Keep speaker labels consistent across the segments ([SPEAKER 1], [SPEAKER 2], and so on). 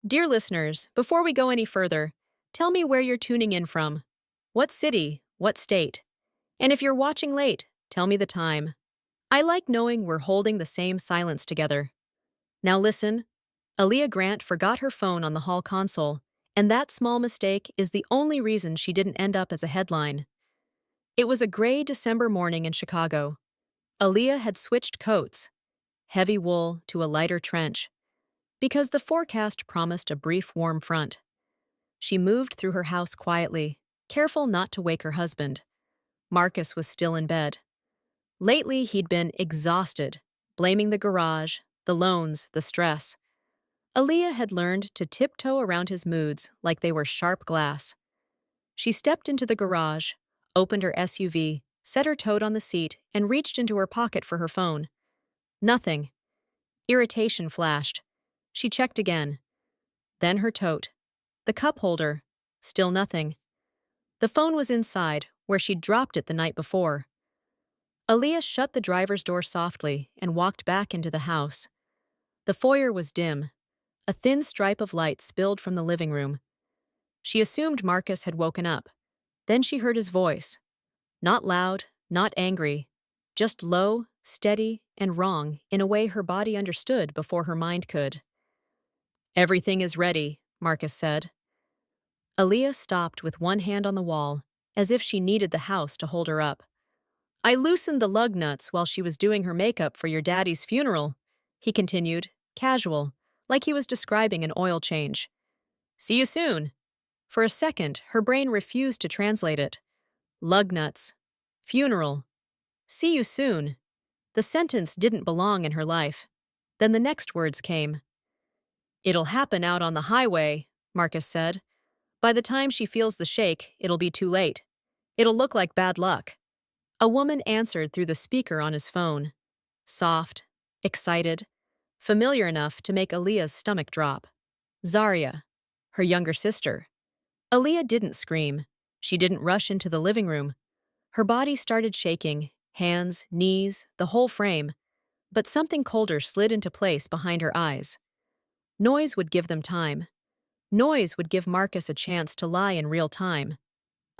[SPEAKER 1] Dear listeners, before we go any further, tell me where you're tuning in from. What city? What state? And if you're watching late, tell me the time. I like knowing we're holding the same silence together. Now listen, Aaliyah Grant forgot her phone on the hall console, and that small mistake is the only reason she didn't end up as a headline. It was a gray December morning in Chicago. Aaliyah had switched coats, heavy wool to a lighter trench, because the forecast promised a brief warm front. She moved through her house quietly, careful not to wake her husband. Marcus was still in bed. Lately, he'd been exhausted, blaming the garage, the loans, the stress. Aaliyah had learned to tiptoe around his moods like they were sharp glass. She stepped into the garage, opened her SUV, set her tote on the seat, and reached into her pocket for her phone. Nothing. Irritation flashed. She checked again. Then her tote. The cup holder. Still nothing. The phone was inside, where she'd dropped it the night before. Aaliyah shut the driver's door softly and walked back into the house. The foyer was dim. A thin stripe of light spilled from the living room. She assumed Marcus had woken up. Then she heard his voice. Not loud, not angry, just low, steady, and wrong in a way her body understood before her mind could. "Everything is ready," Marcus said. Aaliyah stopped with one hand on the wall, as if she needed the house to hold her up. "I loosened the lug nuts while she was doing her makeup for your daddy's funeral," he continued, casual, like he was describing an oil change. "See you soon." For a second, her brain refused to translate it. Lug nuts. Funeral. See you soon. The sentence didn't belong in her life. Then the next words came. "It'll happen out on the highway," Marcus said. "By the time she feels the shake, it'll be too late. It'll look like bad luck." A woman answered through the speaker on his phone. Soft, excited, familiar enough to make Aaliyah's stomach drop. Zaria, her younger sister. Aaliyah didn't scream. She didn't rush into the living room. Her body started shaking, hands, knees, the whole frame. But something colder slid into place behind her eyes. Noise would give them time. Noise would give Marcus a chance to lie in real time.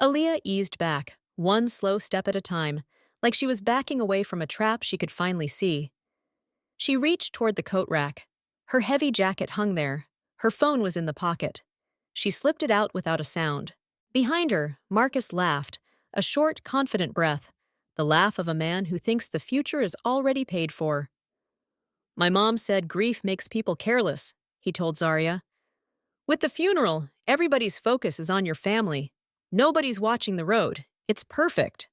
[SPEAKER 1] Aaliyah eased back, one slow step at a time, like she was backing away from a trap she could finally see. She reached toward the coat rack. Her heavy jacket hung there. Her phone was in the pocket. She slipped it out without a sound. Behind her, Marcus laughed, a short, confident breath, the laugh of a man who thinks the future is already paid for. "My mom said grief makes people careless," he told Zaria. "With the funeral, everybody's focus is on your family. Nobody's watching the road. It's perfect."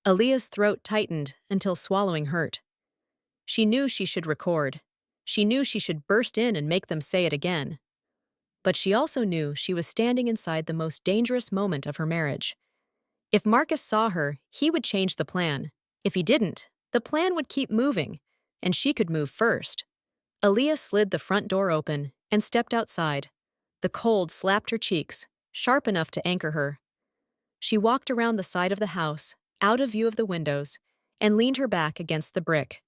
[SPEAKER 1] Aaliyah's throat tightened until swallowing hurt. She knew she should record. She knew she should burst in and make them say it again. But she also knew she was standing inside the most dangerous moment of her marriage. If Marcus saw her, he would change the plan. If he didn't, the plan would keep moving, and she could move first. Aaliyah slid the front door open and stepped outside. The cold slapped her cheeks, sharp enough to anchor her. She walked around the side of the house, out of view of the windows, and leaned her back against the brick.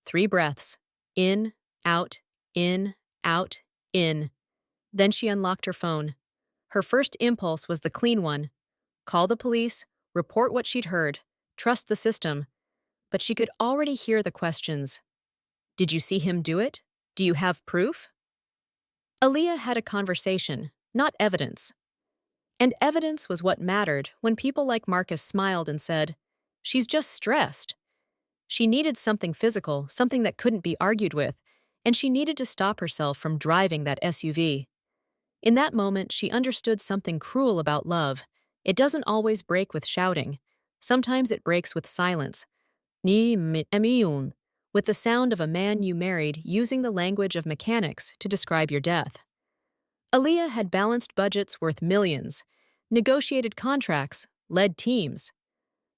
[SPEAKER 1] 3 breaths. In, out, in, out, in. Then she unlocked her phone. Her first impulse was the clean one. Call the police, report what she'd heard, trust the system. But she could already hear the questions. Did you see him do it? Do you have proof? Aaliyah had a conversation, not evidence. And evidence was what mattered when people like Marcus smiled and said, "She's just stressed." She needed something physical, something that couldn't be argued with, and she needed to stop herself from driving that SUV. In that moment, she understood something cruel about love. It doesn't always break with shouting. Sometimes it breaks with silence. With the sound of a man you married using the language of mechanics to describe your death. Aaliyah had balanced budgets worth millions, negotiated contracts, led teams.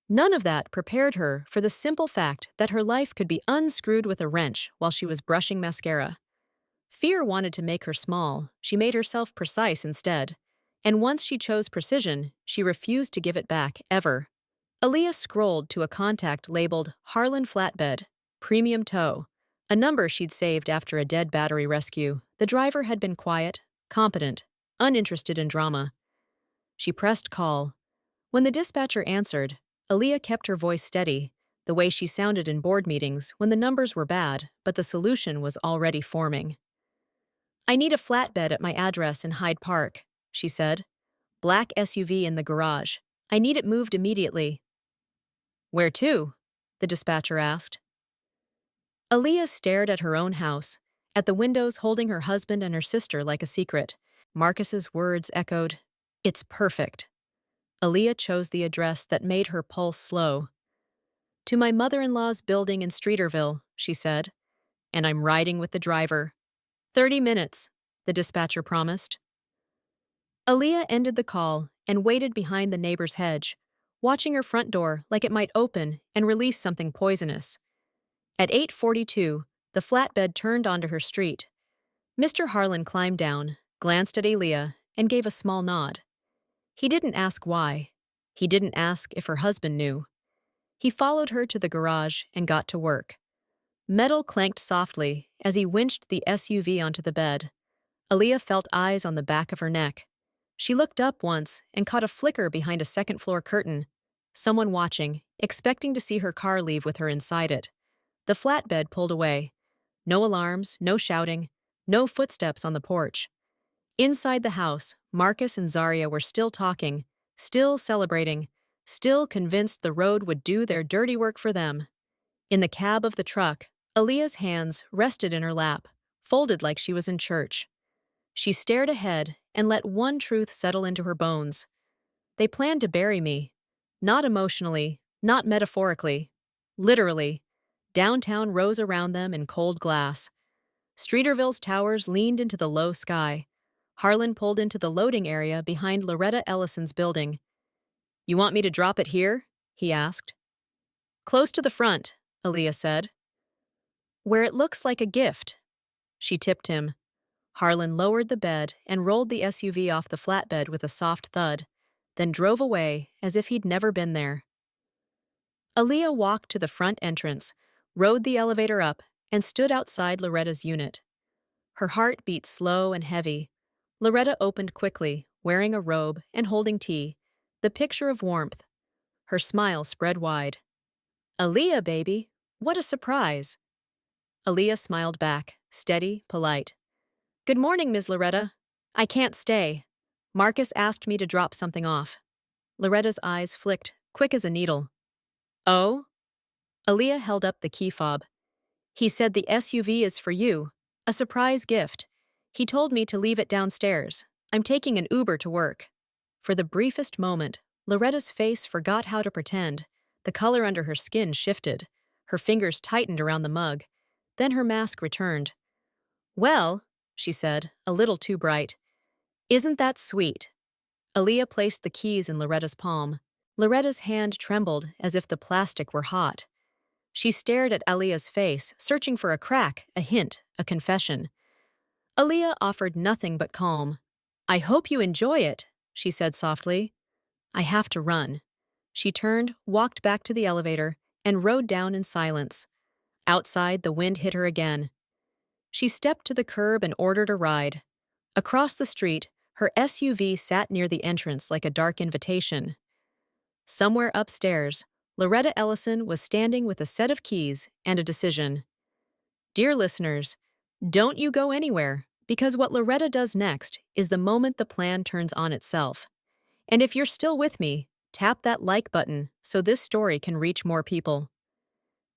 [SPEAKER 1] None of that prepared her for the simple fact that her life could be unscrewed with a wrench while she was brushing mascara. Fear wanted to make her small. She made herself precise instead. And once she chose precision, she refused to give it back, ever. Aaliyah scrolled to a contact labeled Harlan Flatbed, Premium Tow. A number she'd saved after a dead battery rescue. The driver had been quiet, competent, uninterested in drama. She pressed call. When the dispatcher answered, Aaliyah kept her voice steady, the way she sounded in board meetings when the numbers were bad, but the solution was already forming. "I need a flatbed at my address in Hyde Park," she said. "Black SUV in the garage. I need it moved immediately." "Where to?" the dispatcher asked. Aaliyah stared at her own house, at the windows holding her husband and her sister like a secret. Marcus's words echoed, "It's perfect." Aaliyah chose the address that made her pulse slow. "To my mother-in-law's building in Streeterville," she said, "and I'm riding with the driver." 30 minutes, the dispatcher promised. Aaliyah ended the call and waited behind the neighbor's hedge, watching her front door like it might open and release something poisonous. At 8:42, the flatbed turned onto her street. Mr. Harlan climbed down, glanced at Aaliyah, and gave a small nod. He didn't ask why. He didn't ask if her husband knew. He followed her to the garage and got to work. Metal clanked softly as he winched the SUV onto the bed. Aaliyah felt eyes on the back of her neck. She looked up once and caught a flicker behind a second-floor curtain. Someone watching, expecting to see her car leave with her inside it. The flatbed pulled away. No alarms, no shouting, no footsteps on the porch. Inside the house, Marcus and Zaria were still talking, still celebrating, still convinced the road would do their dirty work for them. In the cab of the truck, Aaliyah's hands rested in her lap, folded like she was in church. She stared ahead and let one truth settle into her bones. They planned to bury me. Not emotionally, not metaphorically. Literally. Downtown rose around them in cold glass. Streeterville's towers leaned into the low sky. Harlan pulled into the loading area behind Loretta Ellison's building. "You want me to drop it here?" he asked. "Close to the front," Aaliyah said. "Where it looks like a gift." She tipped him. Harlan lowered the bed and rolled the SUV off the flatbed with a soft thud, then drove away as if he'd never been there. Aaliyah walked to the front entrance, rode the elevator up, and stood outside Loretta's unit. Her heart beat slow and heavy. Loretta opened quickly, wearing a robe and holding tea, the picture of warmth. Her smile spread wide. "Aaliyah, baby, what a surprise." Aaliyah smiled back, steady, polite. "Good morning, Ms. Loretta. I can't stay. Marcus asked me to drop something off." Loretta's eyes flicked, quick as a needle. "Oh?" Aaliyah held up the key fob. "He said the SUV is for you, a surprise gift. He told me to leave it downstairs. I'm taking an Uber to work." For the briefest moment, Loretta's face forgot how to pretend. The color under her skin shifted. Her fingers tightened around the mug. Then her mask returned. "Well," she said, a little too bright. "Isn't that sweet?" Aaliyah placed the keys in Loretta's palm. Loretta's hand trembled as if the plastic were hot. She stared at Aaliyah's face, searching for a crack, a hint, a confession. Aaliyah offered nothing but calm. "I hope you enjoy it," she said softly. "I have to run." She turned, walked back to the elevator, and rode down in silence. Outside, the wind hit her again. She stepped to the curb and ordered a ride. Across the street, her SUV sat near the entrance like a dark invitation. Somewhere upstairs, Loretta Ellison was standing with a set of keys and a decision. Dear listeners, don't you go anywhere, because what Loretta does next is the moment the plan turns on itself. And if you're still with me, tap that like button so this story can reach more people.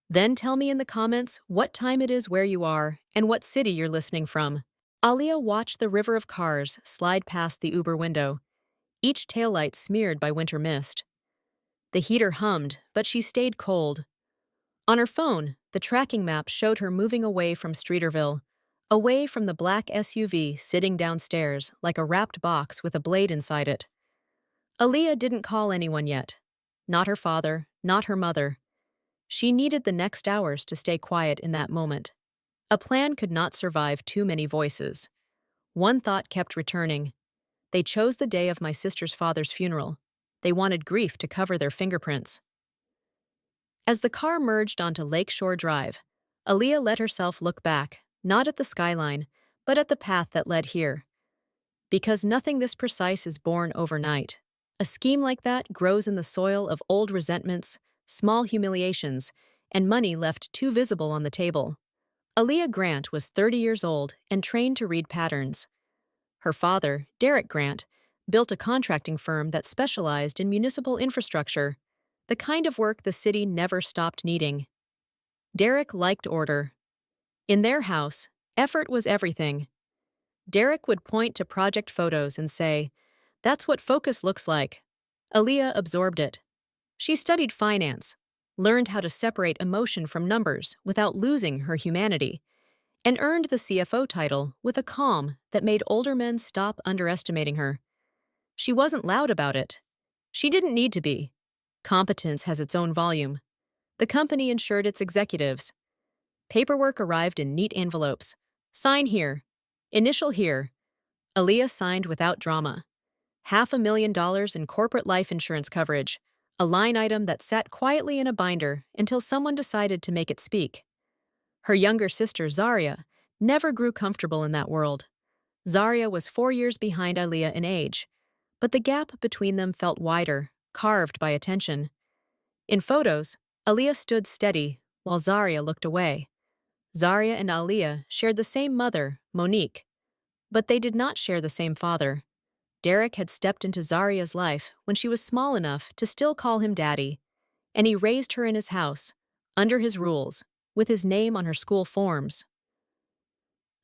[SPEAKER 1] Then tell me in the comments what time it is where you are and what city you're listening from. Aaliyah watched the river of cars slide past the Uber window, each taillight smeared by winter mist. The heater hummed, but she stayed cold. On her phone, the tracking map showed her moving away from Streeterville, away from the black SUV sitting downstairs like a wrapped box with a blade inside it. Aaliyah didn't call anyone yet. Not her father, not her mother. She needed the next hours to stay quiet in that moment. A plan could not survive too many voices. One thought kept returning. They chose the day of my sister's father's funeral. They wanted grief to cover their fingerprints. As the car merged onto Lakeshore Drive, Aaliyah let herself look back, not at the skyline, but at the path that led here. Because nothing this precise is born overnight. A scheme like that grows in the soil of old resentments, small humiliations, and money left too visible on the table. Aaliyah Grant was 30 years old and trained to read patterns. Her father, Derek Grant, built a contracting firm that specialized in municipal infrastructure, the kind of work the city never stopped needing. Derek liked order. In their house, effort was everything. Derek would point to project photos and say, "That's what focus looks like." Aaliyah absorbed it. She studied finance, learned how to separate emotion from numbers without losing her humanity, and earned the CFO title with a calm that made older men stop underestimating her. She wasn't loud about it. She didn't need to be. Competence has its own volume. The company insured its executives. Paperwork arrived in neat envelopes. Sign here. Initial here. Aaliyah signed without drama. $500,000 in corporate life insurance coverage, a line item that sat quietly in a binder until someone decided to make it speak. Her younger sister, Zaria, never grew comfortable in that world. Zaria was 4 years behind Aaliyah in age, but the gap between them felt wider, carved by attention. In photos, Aaliyah stood steady while Zaria looked away. Zaria and Aaliyah shared the same mother, Monique, but they did not share the same father. Derek had stepped into Zaria's life when she was small enough to still call him daddy, and he raised her in his house, under his rules, with his name on her school forms.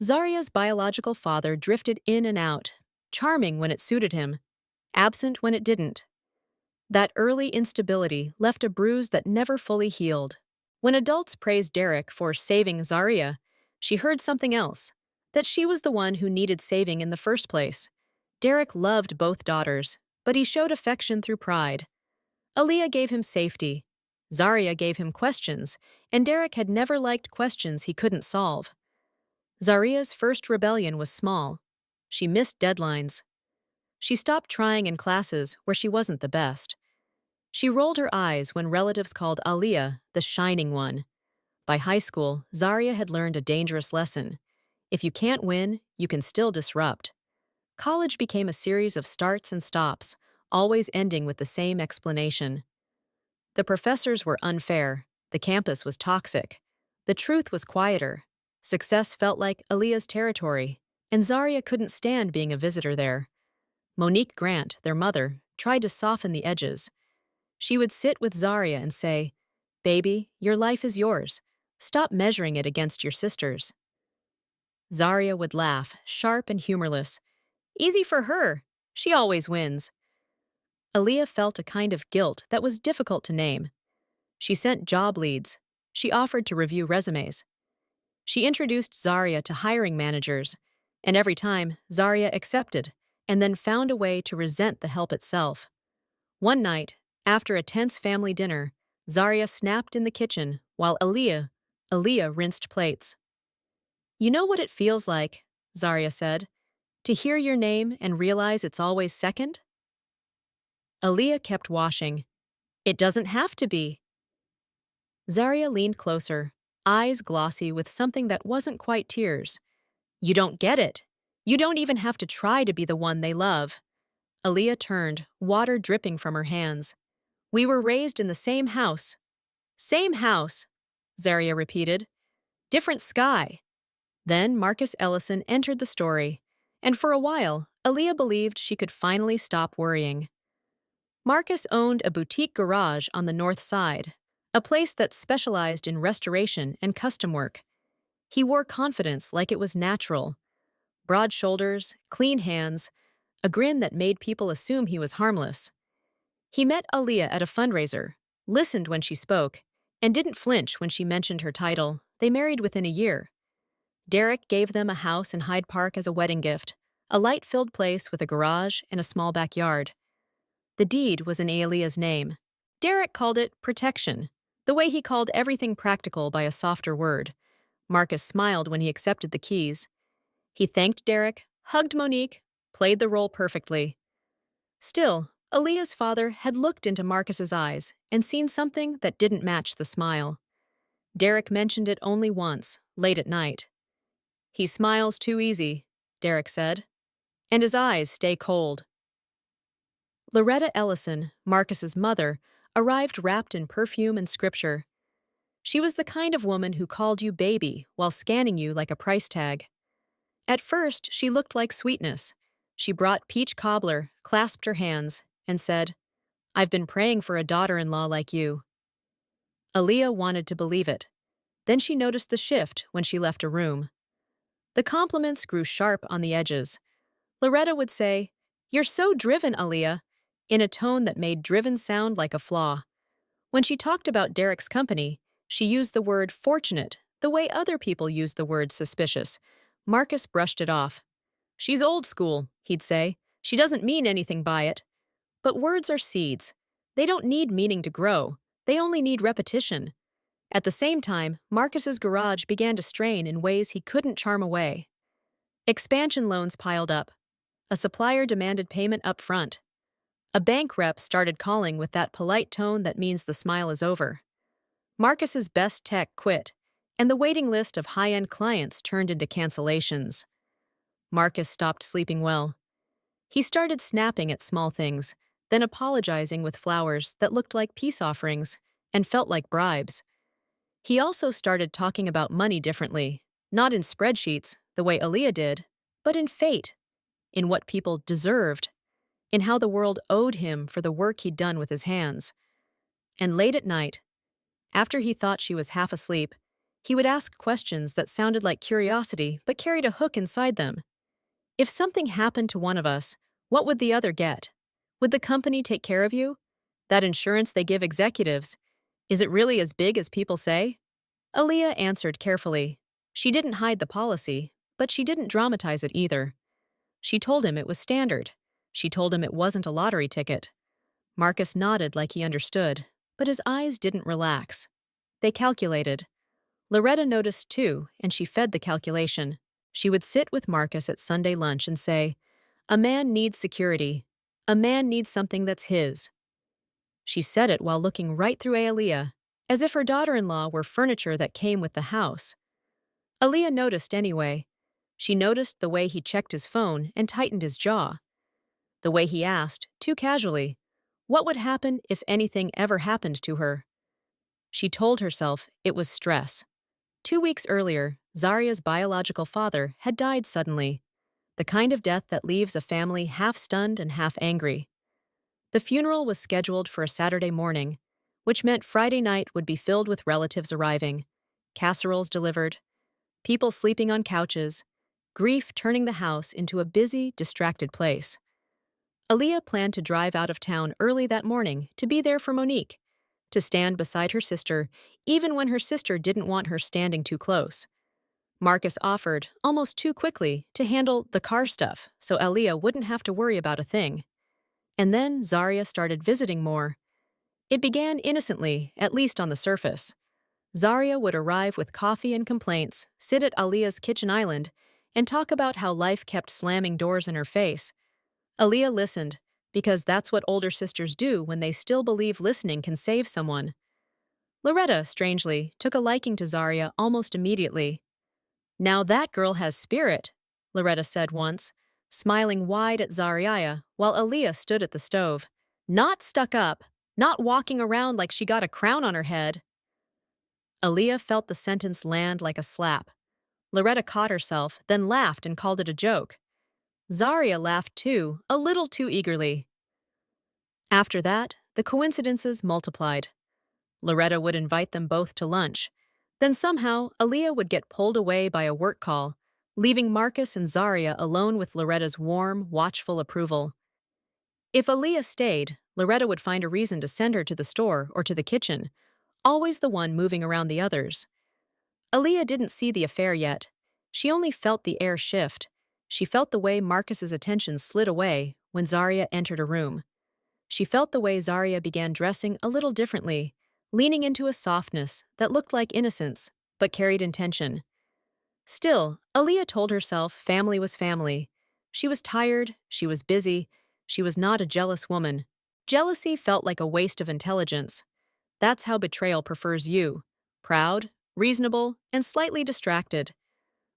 [SPEAKER 1] Zaria's biological father drifted in and out, charming when it suited him, absent when it didn't. That early instability left a bruise that never fully healed. When adults praised Derek for saving Zaria, she heard something else, that she was the one who needed saving in the first place. Derek loved both daughters, but he showed affection through pride. Aaliyah gave him safety. Zaria gave him questions, and Derek had never liked questions he couldn't solve. Zaria's first rebellion was small. She missed deadlines. She stopped trying in classes where she wasn't the best. She rolled her eyes when relatives called Aaliyah the shining one. By high school, Zaria had learned a dangerous lesson. If you can't win, you can still disrupt. College became a series of starts and stops, always ending with the same explanation. The professors were unfair. The campus was toxic. The truth was quieter. Success felt like Aaliyah's territory, and Zaria couldn't stand being a visitor there. Monique Grant, their mother, tried to soften the edges. She would sit with Zaria and say, "Baby, your life is yours. Stop measuring it against your sister's." Zaria would laugh, sharp and humorless. "Easy for her. She always wins." Aaliyah felt a kind of guilt that was difficult to name. She sent job leads. She offered to review resumes. She introduced Zaria to hiring managers, and every time, Zaria accepted, and then found a way to resent the help itself. One night, after a tense family dinner, Zaria snapped in the kitchen while Aaliyah rinsed plates. "You know what it feels like," Zaria said, "to hear your name and realize it's always second?" Aaliyah kept washing. "It doesn't have to be." Zaria leaned closer, eyes glossy with something that wasn't quite tears. "You don't get it. You don't even have to try to be the one they love." Aaliyah turned, water dripping from her hands. "We were raised in the same house." "Same house," Zaria repeated. "Different sky." Then Marcus Ellison entered the story, and for a while, Aaliyah believed she could finally stop worrying. Marcus owned a boutique garage on the north side, a place that specialized in restoration and custom work. He wore confidence like it was natural. Broad shoulders, clean hands, a grin that made people assume he was harmless. He met Aaliyah at a fundraiser, listened when she spoke, and didn't flinch when she mentioned her title. They married within a year. Derek gave them a house in Hyde Park as a wedding gift, a light-filled place with a garage and a small backyard. The deed was in Aaliyah's name. Derek called it protection, the way he called everything practical by a softer word. Marcus smiled when he accepted the keys. He thanked Derek, hugged Monique, played the role perfectly. Still, Aaliyah's father had looked into Marcus's eyes and seen something that didn't match the smile. Derek mentioned it only once, late at night. He smiles too easy, Derek said, and his eyes stay cold. Loretta Ellison, Marcus's mother, arrived wrapped in perfume and scripture. She was the kind of woman who called you baby while scanning you like a price tag. At first, she looked like sweetness. She brought peach cobbler, clasped her hands, and said, "I've been praying for a daughter-in-law like you." Aaliyah wanted to believe it. Then she noticed the shift when she left a room. The compliments grew sharp on the edges. Loretta would say, "You're so driven, Aaliyah," in a tone that made driven sound like a flaw. When she talked about Derek's company, she used the word fortunate, the way other people use the word suspicious. Marcus brushed it off. "She's old school," he'd say. "She doesn't mean anything by it." But words are seeds. They don't need meaning to grow. They only need repetition. At the same time, Marcus's garage began to strain in ways he couldn't charm away. Expansion loans piled up. A supplier demanded payment up front. A bank rep started calling with that polite tone that means the smile is over. Marcus's best tech quit, and the waiting list of high-end clients turned into cancellations. Marcus stopped sleeping well. He started snapping at small things, then apologizing with flowers that looked like peace offerings and felt like bribes. He also started talking about money differently, not in spreadsheets, the way Aaliyah did, but in fate, in what people deserved, in how the world owed him for the work he'd done with his hands. And late at night, after he thought she was half asleep, he would ask questions that sounded like curiosity but carried a hook inside them. If something happened to one of us, what would the other get? Would the company take care of you? That insurance they give executives, is it really as big as people say? Aaliyah answered carefully. She didn't hide the policy, but she didn't dramatize it either. She told him it was standard. She told him it wasn't a lottery ticket. Marcus nodded like he understood, but his eyes didn't relax. They calculated. Loretta noticed too, and she fed the calculation. She would sit with Marcus at Sunday lunch and say, "A man needs security. A man needs something that's his." She said it while looking right through Aaliyah, as if her daughter-in-law were furniture that came with the house. Aaliyah noticed anyway. She noticed the way he checked his phone and tightened his jaw. The way he asked, too casually, what would happen if anything ever happened to her. She told herself it was stress. 2 weeks earlier, Zaria's biological father had died suddenly, the kind of death that leaves a family half stunned and half angry. The funeral was scheduled for a Saturday morning, which meant Friday night would be filled with relatives arriving, casseroles delivered, people sleeping on couches, grief turning the house into a busy, distracted place. Aaliyah planned to drive out of town early that morning to be there for Monique, to stand beside her sister even when her sister didn't want her standing too close. Marcus offered, almost too quickly, to handle the car stuff so Aaliyah wouldn't have to worry about a thing. And then Zaria started visiting more. It began innocently, at least on the surface. Zaria would arrive with coffee and complaints, sit at Aaliyah's kitchen island, and talk about how life kept slamming doors in her face. Aaliyah listened, because that's what older sisters do when they still believe listening can save someone. Loretta, strangely, took a liking to Zaria almost immediately. "Now that girl has spirit," Loretta said once, smiling wide at Zaria while Aaliyah stood at the stove. "Not stuck up, not walking around like she got a crown on her head." Aaliyah felt the sentence land like a slap. Loretta caught herself, then laughed and called it a joke. Zaria laughed too, a little too eagerly. After that, the coincidences multiplied. Loretta would invite them both to lunch. Then somehow, Aaliyah would get pulled away by a work call, leaving Marcus and Zaria alone with Loretta's warm, watchful approval. If Aaliyah stayed, Loretta would find a reason to send her to the store or to the kitchen, always the one moving around the others. Aaliyah didn't see the affair yet. She only felt the air shift. She felt the way Marcus's attention slid away when Zaria entered a room. She felt the way Zaria began dressing a little differently, leaning into a softness that looked like innocence, but carried intention. Still, Aaliyah told herself family was family. She was tired, she was busy, she was not a jealous woman. Jealousy felt like a waste of intelligence. That's how betrayal prefers you. Proud, reasonable, and slightly distracted.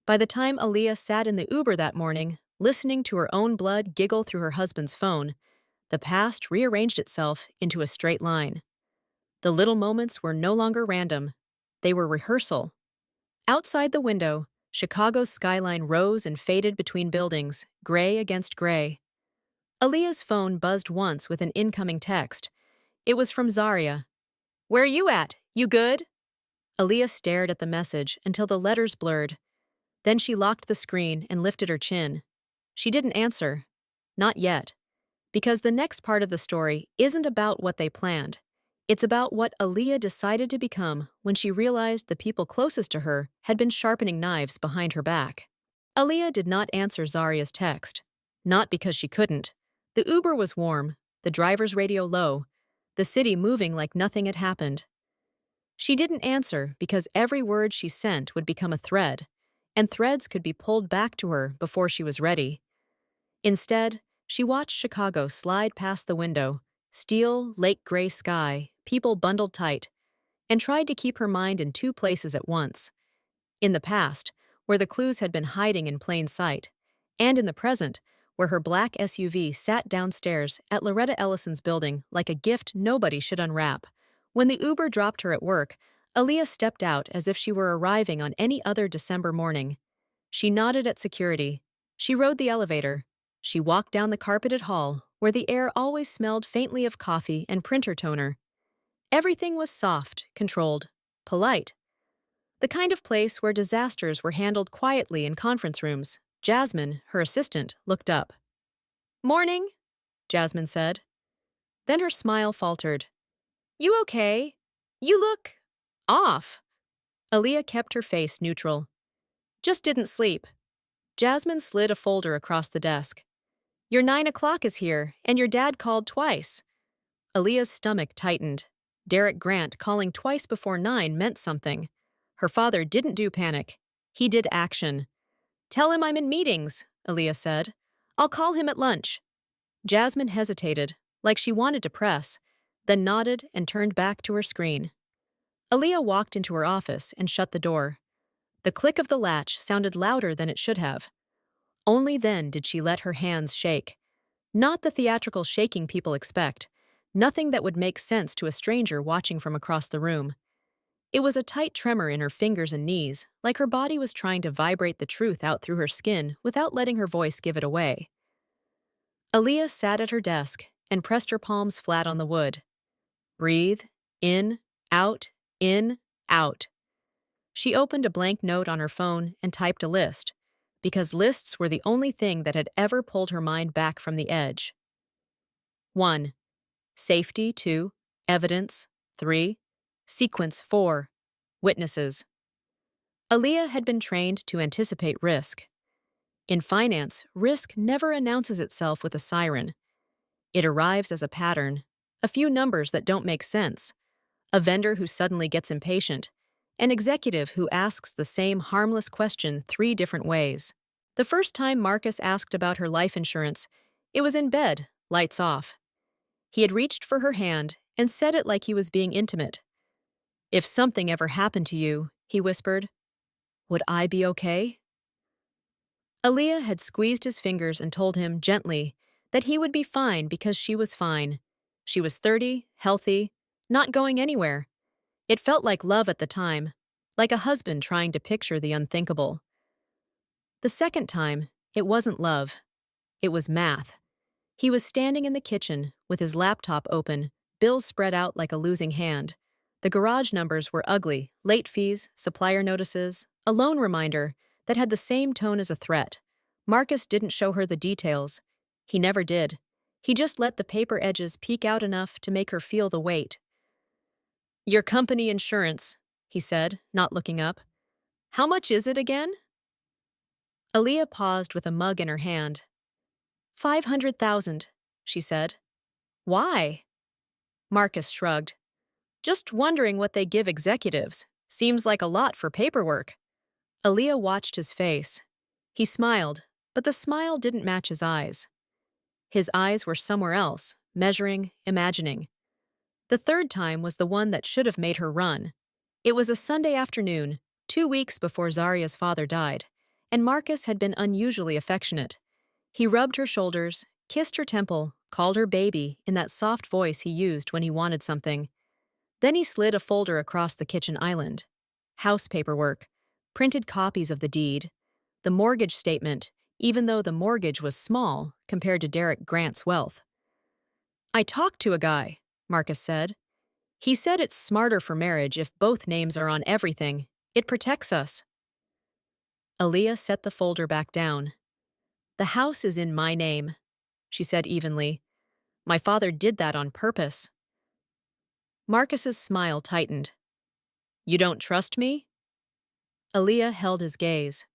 [SPEAKER 1] By the time Aaliyah sat in the Uber that morning, listening to her own blood giggle through her husband's phone, the past rearranged itself into a straight line. The little moments were no longer random. They were rehearsal. Outside the window, Chicago's skyline rose and faded between buildings, gray against gray. Aaliyah's phone buzzed once with an incoming text. It was from Zaria. "Where you at? You good?" Aaliyah stared at the message until the letters blurred. Then she locked the screen and lifted her chin. She didn't answer. Not yet. Because the next part of the story isn't about what they planned. It's about what Aaliyah decided to become when she realized the people closest to her had been sharpening knives behind her back. Aaliyah did not answer Zaria's text. Not because she couldn't. The Uber was warm, the driver's radio low, the city moving like nothing had happened. She didn't answer because every word she sent would become a thread, and threads could be pulled back to her before she was ready. Instead, she watched Chicago slide past the window, steel, lake-gray sky, people bundled tight, and tried to keep her mind in two places at once. In the past, where the clues had been hiding in plain sight, and in the present, where her black SUV sat downstairs at Loretta Ellison's building like a gift nobody should unwrap. When the Uber dropped her at work, Aaliyah stepped out as if she were arriving on any other December morning. She nodded at security. She rode the elevator. She walked down the carpeted hall, where the air always smelled faintly of coffee and printer toner. Everything was soft, controlled, polite. The kind of place where disasters were handled quietly in conference rooms. Jasmine, her assistant, looked up. "Morning," Jasmine said. Then her smile faltered. "You okay? You look off." Aaliyah kept her face neutral. "Just didn't sleep." Jasmine slid a folder across the desk. "Your 9 o'clock is here, and your dad called twice." Aaliyah's stomach tightened. Derek Grant calling twice before 9 meant something. Her father didn't do panic. He did action. "Tell him I'm in meetings," Aaliyah said. "I'll call him at lunch." Jasmine hesitated, like she wanted to press, then nodded and turned back to her screen. Aaliyah walked into her office and shut the door. The click of the latch sounded louder than it should have. Only then did she let her hands shake. Not the theatrical shaking people expect. Nothing that would make sense to a stranger watching from across the room. It was a tight tremor in her fingers and knees, like her body was trying to vibrate the truth out through her skin without letting her voice give it away. Aaliyah sat at her desk and pressed her palms flat on the wood. Breathe, in, out, in, out. She opened a blank note on her phone and typed a list, because lists were the only thing that had ever pulled her mind back from the edge. 1. Safety. 2. Evidence. 3. Sequence. 4. Witnesses. Aaliyah had been trained to anticipate risk. In finance, risk never announces itself with a siren. It arrives as a pattern, a few numbers that don't make sense, a vendor who suddenly gets impatient, an executive who asks the same harmless question 3 different ways. The first time Marcus asked about her life insurance, it was in bed, lights off. He had reached for her hand and said it like he was being intimate. "If something ever happened to you," he whispered, "would I be okay?" Aaliyah had squeezed his fingers and told him, gently, that he would be fine because she was fine. She was 30, healthy, not going anywhere. It felt like love at the time, like a husband trying to picture the unthinkable. The second time, it wasn't love. It was math. He was standing in the kitchen with his laptop open, bills spread out like a losing hand. The garage numbers were ugly, late fees, supplier notices, a loan reminder that had the same tone as a threat. Marcus didn't show her the details. He never did. He just let the paper edges peek out enough to make her feel the weight. "Your company insurance," he said, not looking up. "How much is it again?" Aaliyah paused with a mug in her hand. 500,000, she said. "Why?" Marcus shrugged. "Just wondering what they give executives. Seems like a lot for paperwork." Aaliyah watched his face. He smiled, but the smile didn't match his eyes. His eyes were somewhere else, measuring, imagining. The third time was the one that should have made her run. It was a Sunday afternoon, 2 weeks before Zaria's father died, and Marcus had been unusually affectionate. He rubbed her shoulders, kissed her temple, called her baby in that soft voice he used when he wanted something. Then he slid a folder across the kitchen island. House paperwork, printed copies of the deed, the mortgage statement, even though the mortgage was small compared to Derek Grant's wealth. "I talked to a guy," Marcus said. "He said it's smarter for marriage if both names are on everything. It protects us." Aaliyah set the folder back down. "The house is in my name," she said evenly. "My father did that on purpose." Marcus's smile tightened. "You don't trust me?" Aaliyah held his gaze.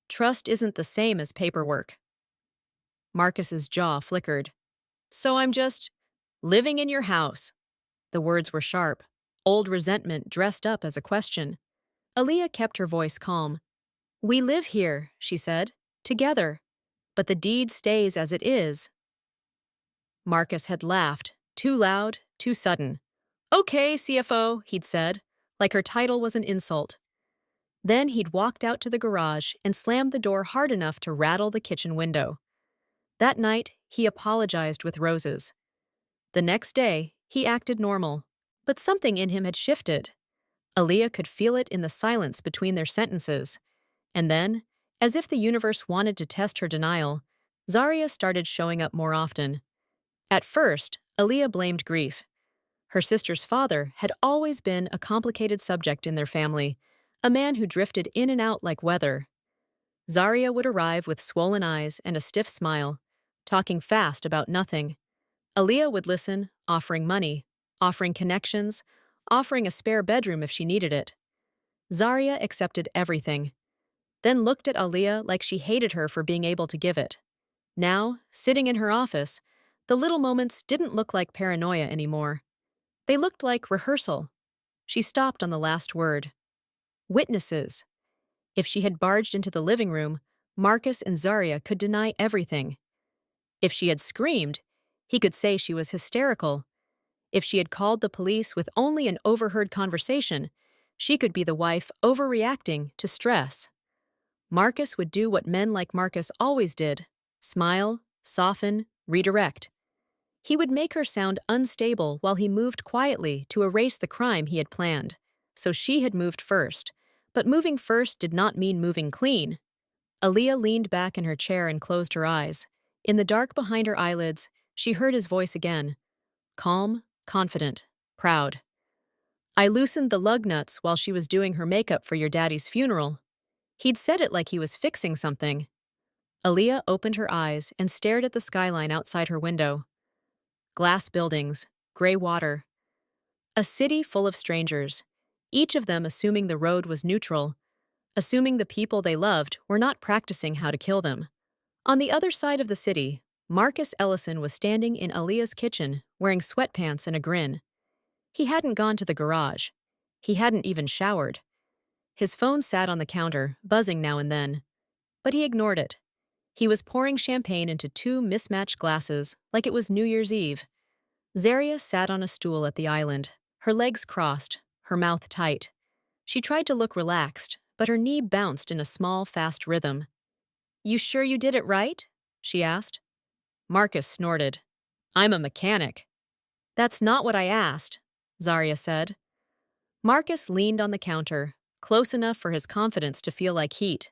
[SPEAKER 1] "Trust isn't the same as paperwork." Marcus's jaw flickered. "So I'm just living in your house." The words were sharp, old resentment dressed up as a question. Aaliyah kept her voice calm. "We live here," she said, "together. But the deed stays as it is." Marcus had laughed, too loud, too sudden. "Okay, CFO," he'd said, like her title was an insult. Then he'd walked out to the garage and slammed the door hard enough to rattle the kitchen window. That night, he apologized with roses. The next day, he acted normal, but something in him had shifted. Aaliyah could feel it in the silence between their sentences. And then, as if the universe wanted to test her denial, Zaria started showing up more often. At first, Aaliyah blamed grief. Her sister's father had always been a complicated subject in their family, a man who drifted in and out like weather. Zaria would arrive with swollen eyes and a stiff smile, talking fast about nothing. Aaliyah would listen, offering money, offering connections, offering a spare bedroom if she needed it. Zaria accepted everything, then looked at Aaliyah like she hated her for being able to give it. Now, sitting in her office, the little moments didn't look like paranoia anymore. They looked like rehearsal. She stopped on the last word. Witnesses. If she had barged into the living room, Marcus and Zaria could deny everything. If she had screamed, he could say she was hysterical. If she had called the police with only an overheard conversation, she could be the wife overreacting to stress. Marcus would do what men like Marcus always did: smile, soften, redirect. He would make her sound unstable while he moved quietly to erase the crime he had planned. So she had moved first. But moving first did not mean moving clean. Aaliyah leaned back in her chair and closed her eyes. In the dark behind her eyelids, she heard his voice again. Calm, confident, proud. "I loosened the lug nuts while she was doing her makeup for your daddy's funeral." He'd said it like he was fixing something. Aaliyah opened her eyes and stared at the skyline outside her window. Glass buildings, gray water. A city full of strangers, each of them assuming the road was neutral, assuming the people they loved were not practicing how to kill them. On the other side of the city, Marcus Ellison was standing in Aaliyah's kitchen, wearing sweatpants and a grin. He hadn't gone to the garage. He hadn't even showered. His phone sat on the counter, buzzing now and then. But he ignored it. He was pouring champagne into two mismatched glasses like it was New Year's Eve. Zaria sat on a stool at the island, her legs crossed, her mouth tight. She tried to look relaxed, but her knee bounced in a small, fast rhythm. "You sure you did it right?" she asked. Marcus snorted. "I'm a mechanic." "That's not what I asked," Zaria said. Marcus leaned on the counter, close enough for his confidence to feel like heat.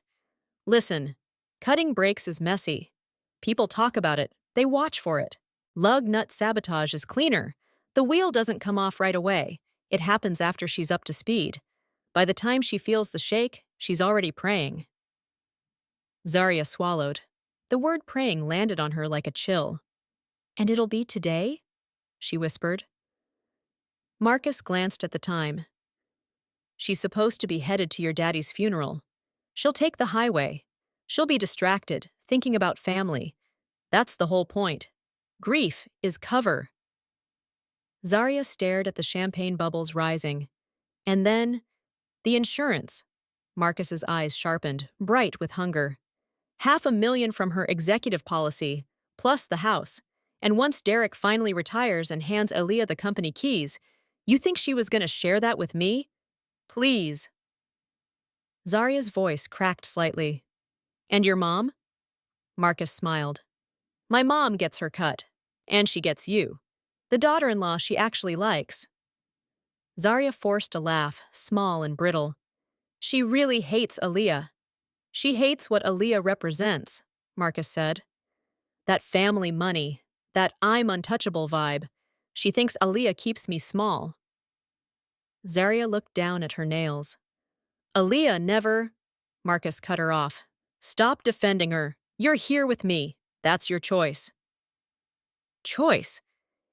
[SPEAKER 1] "Listen, cutting brakes is messy. People talk about it, they watch for it. Lug nut sabotage is cleaner. The wheel doesn't come off right away. It happens after she's up to speed. By the time she feels the shake, she's already praying." Zaria swallowed. The word praying landed on her like a chill. "And it'll be today?" she whispered. Marcus glanced at the time. "She's supposed to be headed to your daddy's funeral. She'll take the highway. She'll be distracted, thinking about family. That's the whole point. Grief is cover." Zaria stared at the champagne bubbles rising. And then, the insurance. Marcus's eyes sharpened, bright with hunger. $500,000 from her executive policy, plus the house. And once Derek finally retires and hands Aaliyah the company keys, you think she was going to share that with me? Please. Zaria's voice cracked slightly. And your mom? Marcus smiled. My mom gets her cut. And she gets you. The daughter-in-law she actually likes. Zaria forced a laugh, small and brittle. She really hates Aaliyah. She hates what Aaliyah represents, Marcus said. That family money, that I'm untouchable vibe. She thinks Aaliyah keeps me small. Zaria looked down at her nails. Aaliyah never… Marcus cut her off. Stop defending her. You're here with me. That's your choice. Choice?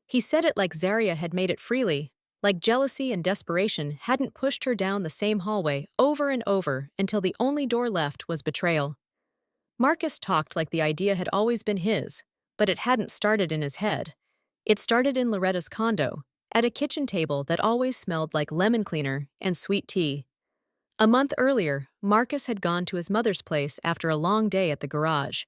[SPEAKER 1] He said it like Zaria had made it freely, like jealousy and desperation hadn't pushed her down the same hallway over and over until the only door left was betrayal. Marcus talked like the idea had always been his, but it hadn't started in his head. It started in Loretta's condo, at a kitchen table that always smelled like lemon cleaner and sweet tea. A month earlier, Marcus had gone to his mother's place after a long day at the garage.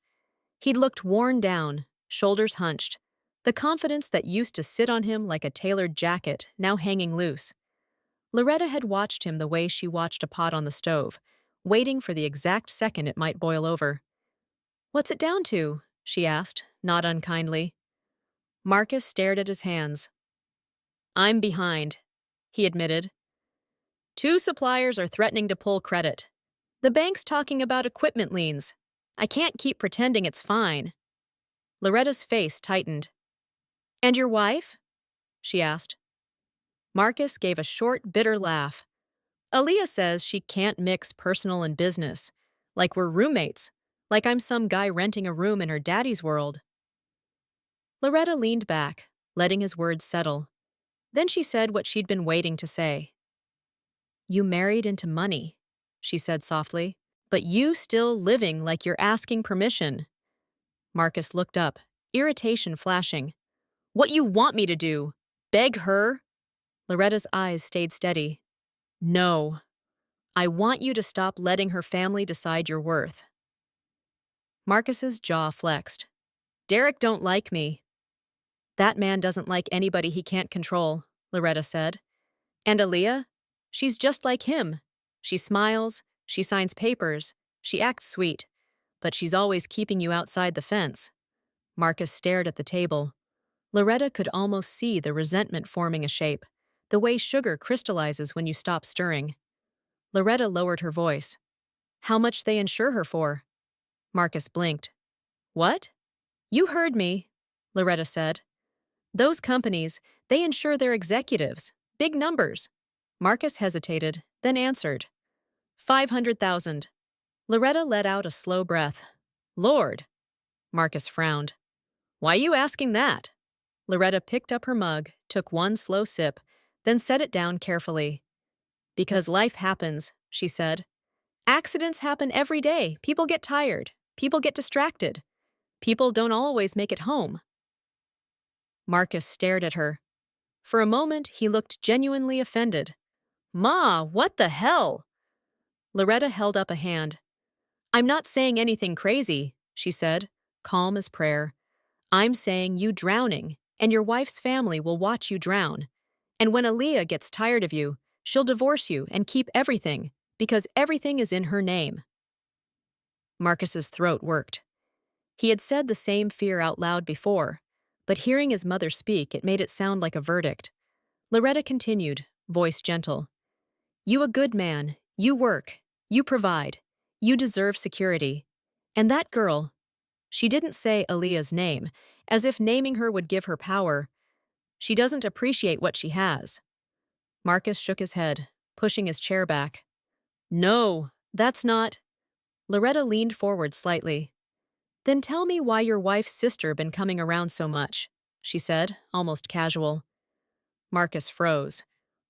[SPEAKER 1] He'd looked worn down, shoulders hunched, the confidence that used to sit on him like a tailored jacket now hanging loose. Loretta had watched him the way she watched a pot on the stove, waiting for the exact second it might boil over. What's it down to? She asked, not unkindly. Marcus stared at his hands. I'm behind, he admitted. 2 suppliers are threatening to pull credit. The bank's talking about equipment liens. I can't keep pretending it's fine. Loretta's face tightened. And your wife? She asked. Marcus gave a short, bitter laugh. Aaliyah says she can't mix personal and business. Like we're roommates. Like I'm some guy renting a room in her daddy's world. Loretta leaned back, letting his words settle. Then she said what she'd been waiting to say. You married into money, she said softly, but you still living like you're asking permission. Marcus looked up, irritation flashing. What you want me to do? Beg her? Loretta's eyes stayed steady. No. I want you to stop letting her family decide your worth. Marcus's jaw flexed. Derek don't like me. That man doesn't like anybody he can't control, Loretta said. And Aaliyah? She's just like him. She smiles, she signs papers, she acts sweet, but she's always keeping you outside the fence. Marcus stared at the table. Loretta could almost see the resentment forming a shape, the way sugar crystallizes when you stop stirring. Loretta lowered her voice. How much they insure her for? Marcus blinked. What? You heard me, Loretta said. Those companies, they insure their executives. Big numbers. Marcus hesitated, then answered. 500,000. Loretta let out a slow breath. Lord. Marcus frowned. Why you asking that? Loretta picked up her mug, took one slow sip, then set it down carefully. Because life happens, she said. Accidents happen every day. People get tired. People get distracted. People don't always make it home. Marcus stared at her. For a moment, he looked genuinely offended. Ma, what the hell? Loretta held up a hand. I'm not saying anything crazy, she said, calm as prayer. I'm saying you drowning, and your wife's family will watch you drown. And when Aaliyah gets tired of you, she'll divorce you and keep everything, because everything is in her name. Marcus's throat worked. He had said the same fear out loud before, but hearing his mother speak, it made it sound like a verdict. Loretta continued, voice gentle. You a good man, you work, you provide, you deserve security. And that girl, she didn't say Aaliyah's name, as if naming her would give her power. She doesn't appreciate what she has. Marcus shook his head, pushing his chair back. No, that's not… Loretta leaned forward slightly. Then tell me why your wife's sister been coming around so much, she said, almost casual. Marcus froze.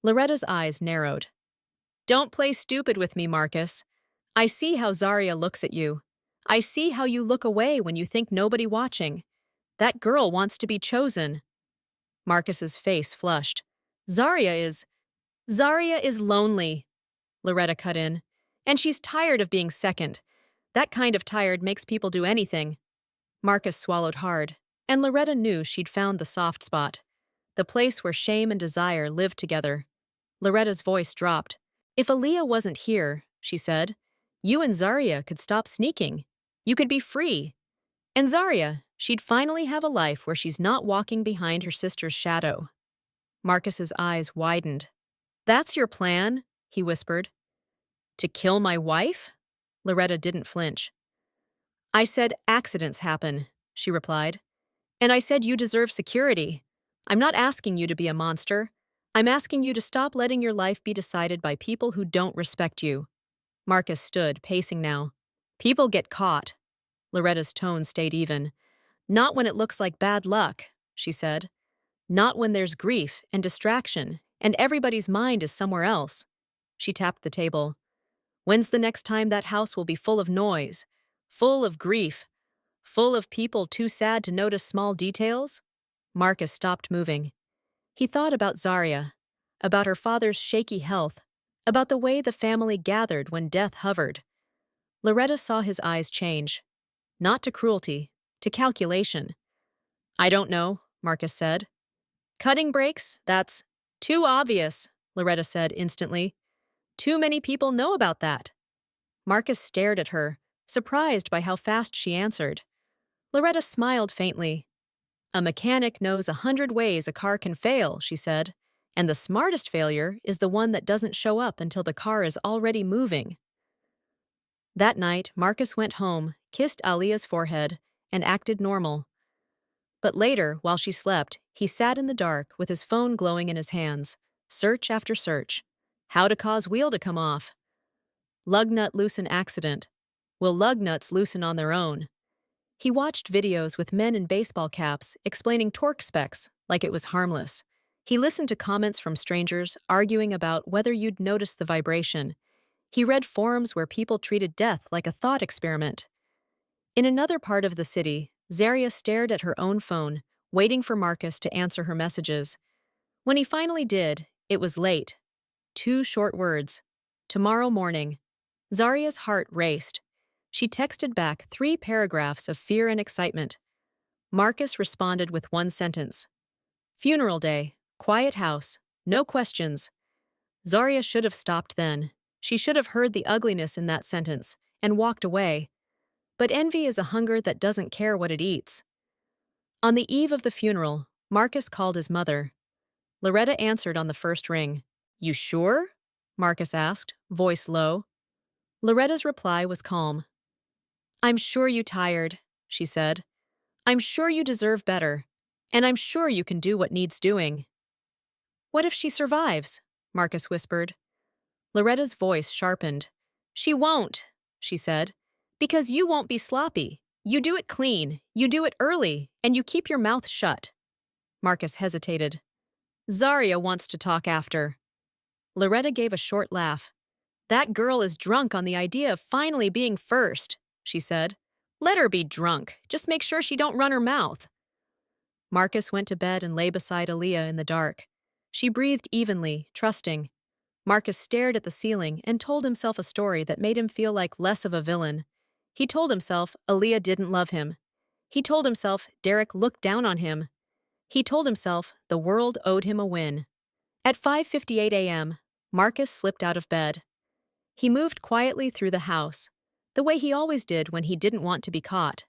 [SPEAKER 1] Loretta's eyes narrowed. Don't play stupid with me, Marcus. I see how Zaria looks at you. I see how you look away when you think nobody watching. That girl wants to be chosen. Marcus's face flushed. Zaria is lonely, Loretta cut in. And she's tired of being second. That kind of tired makes people do anything. Marcus swallowed hard, and Loretta knew she'd found the soft spot, the place where shame and desire lived together. Loretta's voice dropped. If Aaliyah wasn't here, she said, you and Zarya could stop sneaking. You could be free. And Zarya, she'd finally have a life where she's not walking behind her sister's shadow. Marcus's eyes widened. That's your plan? He whispered. To kill my wife? Loretta didn't flinch. I said accidents happen, she replied. And I said you deserve security. I'm not asking you to be a monster. I'm asking you to stop letting your life be decided by people who don't respect you. Marcus stood, pacing now. People get caught. Loretta's tone stayed even. Not when it looks like bad luck, she said. Not when there's grief and distraction, and everybody's mind is somewhere else. She tapped the table. When's the next time that house will be full of noise, full of grief, full of people too sad to notice small details? Marcus stopped moving. He thought about Zarya, about her father's shaky health, about the way the family gathered when death hovered. Loretta saw his eyes change. Not to cruelty, to calculation. I don't know, Marcus said. Cutting brakes? That's too obvious, Loretta said instantly. Too many people know about that. Marcus stared at her, surprised by how fast she answered. Loretta smiled faintly. A mechanic knows 100 ways a car can fail, she said, and the smartest failure is the one that doesn't show up until the car is already moving. That night, Marcus went home, kissed Aaliyah's forehead, and acted normal. But later, while she slept, he sat in the dark with his phone glowing in his hands. Search after search. How to cause wheel to come off. Lug nut loosen accident. Will lug nuts loosen on their own? He watched videos with men in baseball caps explaining torque specs like it was harmless. He listened to comments from strangers arguing about whether you'd notice the vibration. He read forums where people treated death like a thought experiment. In another part of the city, Zarya stared at her own phone, waiting for Marcus to answer her messages. When he finally did, it was late. 2 short words. Tomorrow morning. Zarya's heart raced. She texted back 3 paragraphs of fear and excitement. Marcus responded with 1 sentence. Funeral day, quiet house, no questions. Zarya should have stopped then. She should have heard the ugliness in that sentence and walked away. But envy is a hunger that doesn't care what it eats. On the eve of the funeral, Marcus called his mother. Loretta answered on the first ring. You sure? Marcus asked, voice low. Loretta's reply was calm. I'm sure you're tired, she said. I'm sure you deserve better, and I'm sure you can do what needs doing. What if she survives? Marcus whispered. Loretta's voice sharpened. She won't, she said, because you won't be sloppy. You do it clean, you do it early, and you keep your mouth shut. Marcus hesitated. Zarya wants to talk after. Loretta gave a short laugh. That girl is drunk on the idea of finally being first, she said. Let her be drunk. Just make sure she don't run her mouth. Marcus went to bed and lay beside Aaliyah in the dark. She breathed evenly, trusting. Marcus stared at the ceiling and told himself a story that made him feel like less of a villain. He told himself Aaliyah didn't love him. He told himself Derek looked down on him. He told himself the world owed him a win. At 5:58 a.m., Marcus slipped out of bed. He moved quietly through the house, the way he always did when he didn't want to be caught.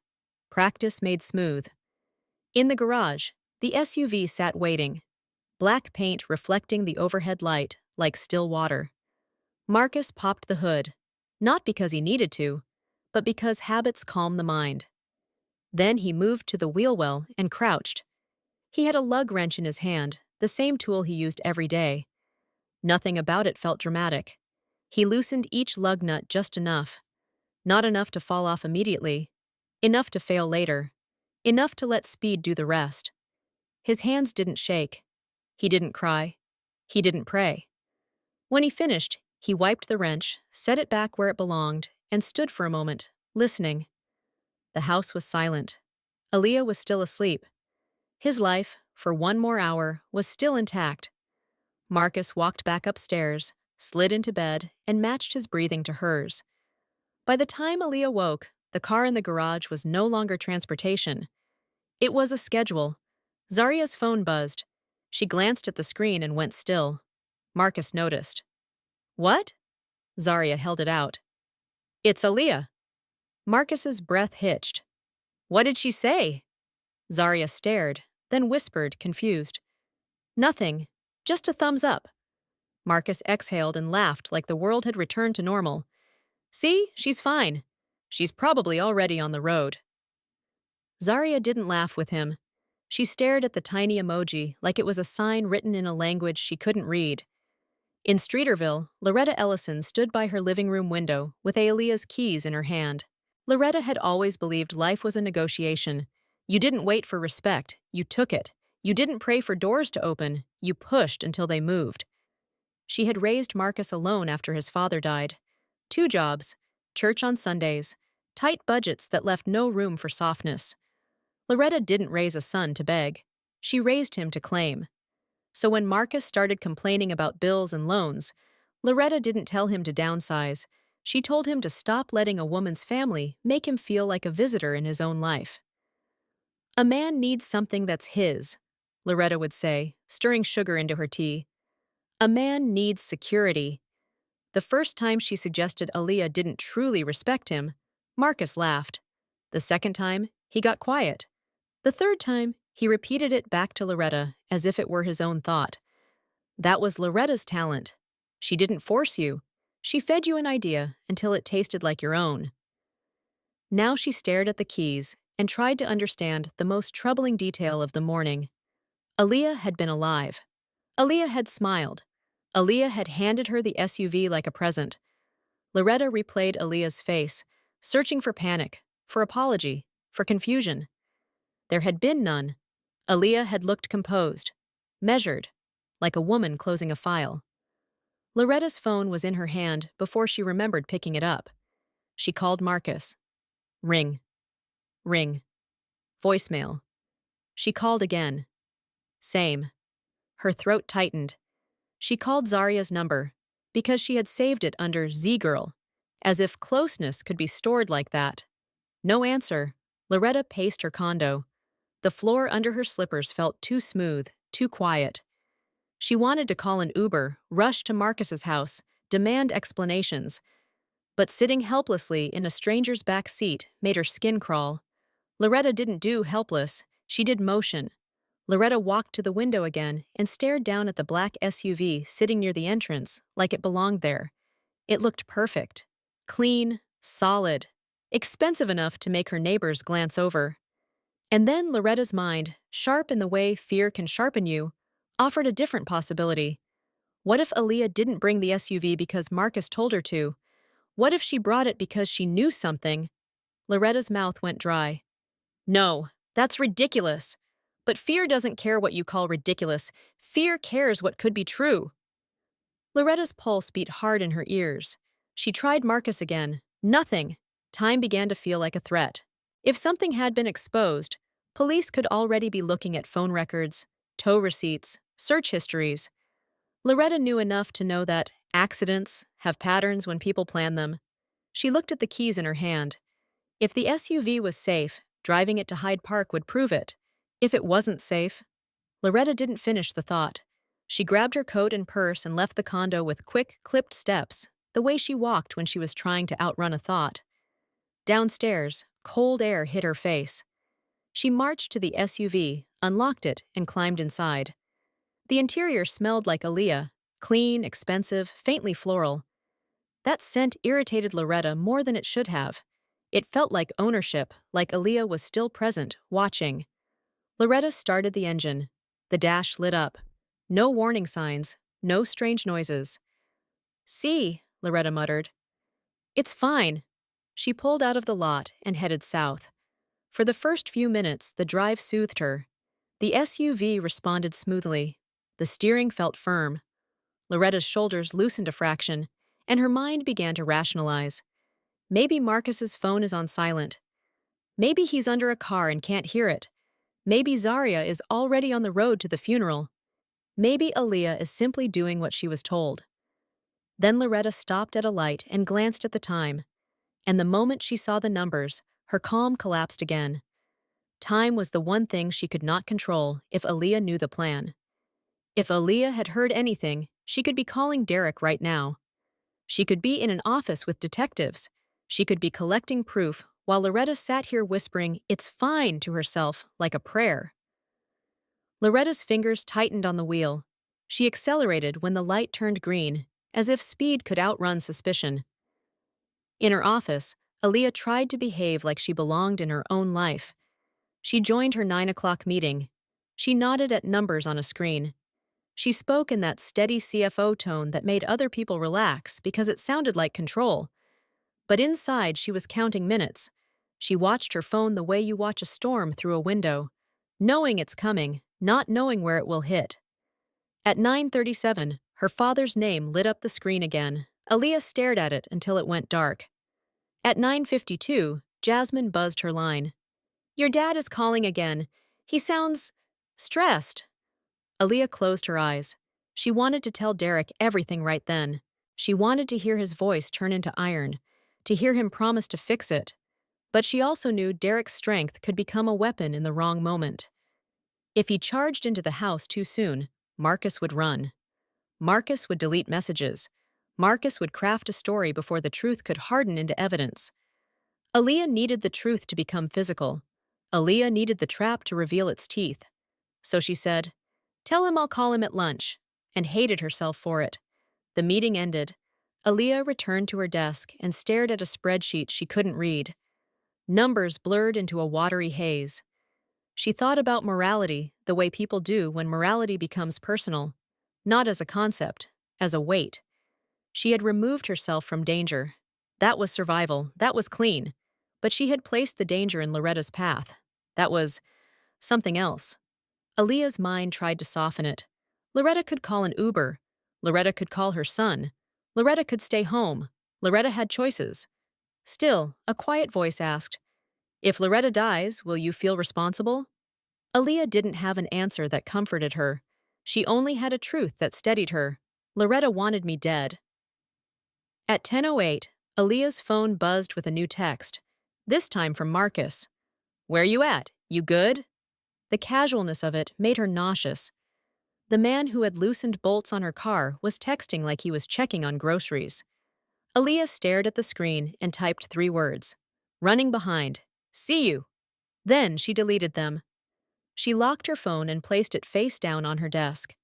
[SPEAKER 1] Practice made smooth. In the garage, the SUV sat waiting, black paint reflecting the overhead light like still water. Marcus popped the hood, not because he needed to, but because habits calm the mind. Then he moved to the wheel well and crouched. He had a lug wrench in his hand, the same tool he used every day. Nothing about it felt dramatic. He loosened each lug nut just enough. Not enough to fall off immediately. Enough to fail later. Enough to let speed do the rest. His hands didn't shake. He didn't cry. He didn't pray. When he finished, he wiped the wrench, set it back where it belonged, and stood for a moment, listening. The house was silent. Aaliyah was still asleep. His life, for 1 more hour, was still intact. Marcus walked back upstairs, slid into bed, and matched his breathing to hers. By the time Aaliyah woke, the car in the garage was no longer transportation. It was a schedule. Zarya's phone buzzed. She glanced at the screen and went still. Marcus noticed. What? Zarya held it out. It's Aaliyah. Marcus's breath hitched. What did she say? Zarya stared, then whispered, confused. Nothing. Just a thumbs up. Marcus exhaled and laughed like the world had returned to normal. See, she's fine. She's probably already on the road. Zarya didn't laugh with him. She stared at the tiny emoji like it was a sign written in a language she couldn't read. In Streeterville, Loretta Ellison stood by her living room window with Aaliyah's keys in her hand. Loretta had always believed life was a negotiation. You didn't wait for respect, you took it. You didn't pray for doors to open, you pushed until they moved. She had raised Marcus alone after his father died. 2 jobs, church on Sundays, tight budgets that left no room for softness. Loretta didn't raise a son to beg. She raised him to claim. So when Marcus started complaining about bills and loans, Loretta didn't tell him to downsize. She told him to stop letting a woman's family make him feel like a visitor in his own life. A man needs something that's his, Loretta would say, stirring sugar into her tea. A man needs security. The first time she suggested Aaliyah didn't truly respect him, Marcus laughed. The second time, he got quiet. The third time, he repeated it back to Loretta as if it were his own thought. That was Loretta's talent. She didn't force you. She fed you an idea until it tasted like your own. Now she stared at the keys and tried to understand the most troubling detail of the morning. Aaliyah had been alive. Aaliyah had smiled. Aaliyah had handed her the SUV like a present. Loretta replayed Aaliyah's face, searching for panic, for apology, for confusion. There had been none. Aaliyah had looked composed, measured, like a woman closing a file. Loretta's phone was in her hand before she remembered picking it up. She called Marcus. Ring. Ring. Voicemail. She called again. Same. Her throat tightened. She called Zarya's number because she had saved it under Z-Girl, as if closeness could be stored like that. No answer. Loretta paced her condo. The floor under her slippers felt too smooth, too quiet. She wanted to call an Uber, rush to Marcus's house, demand explanations. But sitting helplessly in a stranger's back seat made her skin crawl. Loretta didn't do helpless, she did motion. Loretta walked to the window again and stared down at the black SUV sitting near the entrance, like it belonged there. It looked perfect. Clean, solid, expensive enough to make her neighbors glance over. And then Loretta's mind, sharp in the way fear can sharpen you, offered a different possibility. What if Aaliyah didn't bring the SUV because Marcus told her to? What if she brought it because she knew something? Loretta's mouth went dry. No, that's ridiculous. But fear doesn't care what you call ridiculous. Fear cares what could be true. Loretta's pulse beat hard in her ears. She tried Marcus again. Nothing. Time began to feel like a threat. If something had been exposed, police could already be looking at phone records, tow receipts, search histories. Loretta knew enough to know that accidents have patterns when people plan them. She looked at the keys in her hand. If the SUV was safe, driving it to Hyde Park would prove it. If it wasn't safe, Loretta didn't finish the thought. She grabbed her coat and purse and left the condo with quick, clipped steps, the way she walked when she was trying to outrun a thought. Downstairs, cold air hit her face. She marched to the SUV, unlocked it, and climbed inside. The interior smelled like Aaliyah, clean, expensive, faintly floral. That scent irritated Loretta more than it should have. It felt like ownership, like Aaliyah was still present, watching. Loretta started the engine. The dash lit up. No warning signs, no strange noises. See, Loretta muttered. It's fine. She pulled out of the lot and headed south. For the first few minutes, the drive soothed her. The SUV responded smoothly. The steering felt firm. Loretta's shoulders loosened a fraction, and her mind began to rationalize. Maybe Marcus's phone is on silent. Maybe he's under a car and can't hear it. Maybe Zarya is already on the road to the funeral. Maybe Aaliyah is simply doing what she was told. Then Loretta stopped at a light and glanced at the time. And the moment she saw the numbers, her calm collapsed again. Time was the one thing she could not control if Aaliyah knew the plan. If Aaliyah had heard anything, she could be calling Derek right now. She could be in an office with detectives. She could be collecting proof while Loretta sat here whispering, "It's fine," to herself like a prayer. Loretta's fingers tightened on the wheel. She accelerated when the light turned green, as if speed could outrun suspicion. In her office, Aaliyah tried to behave like she belonged in her own life. She joined her 9 o'clock meeting. She nodded at numbers on a screen. She spoke in that steady CFO tone that made other people relax because it sounded like control. But inside, she was counting minutes. She watched her phone the way you watch a storm through a window, knowing it's coming, not knowing where it will hit. At 9:37, her father's name lit up the screen again. Aaliyah stared at it until it went dark. At 9:52, Jasmine buzzed her line. "Your dad is calling again. He sounds stressed." Aaliyah closed her eyes. She wanted to tell Derek everything right then. She wanted to hear his voice turn into iron, to hear him promise to fix it. But she also knew Derek's strength could become a weapon in the wrong moment. If he charged into the house too soon, Marcus would run. Marcus would delete messages. Marcus would craft a story before the truth could harden into evidence. Aaliyah needed the truth to become physical. Aaliyah needed the trap to reveal its teeth. So she said, "Tell him I'll call him at lunch," and hated herself for it. The meeting ended. Aaliyah returned to her desk and stared at a spreadsheet she couldn't read. Numbers blurred into a watery haze. She thought about morality the way people do when morality becomes personal, not as a concept, as a weight. She had removed herself from danger. That was survival, that was clean. But she had placed the danger in Loretta's path. That was something else. Aaliyah's mind tried to soften it. Loretta could call an Uber. Loretta could call her son. Loretta could stay home. Loretta had choices. Still, a quiet voice asked, "If Loretta dies, will you feel responsible?" Aaliyah didn't have an answer that comforted her. She only had a truth that steadied her. Loretta wanted me dead. At 10:08, Aaliyah's phone buzzed with a new text, this time from Marcus. "Where you at? You good?" The casualness of it made her nauseous. The man who had loosened bolts on her car was texting like he was checking on groceries. Aaliyah stared at the screen and typed 3 words. "Running behind. See you." Then she deleted them. She locked her phone and placed it face down on her desk.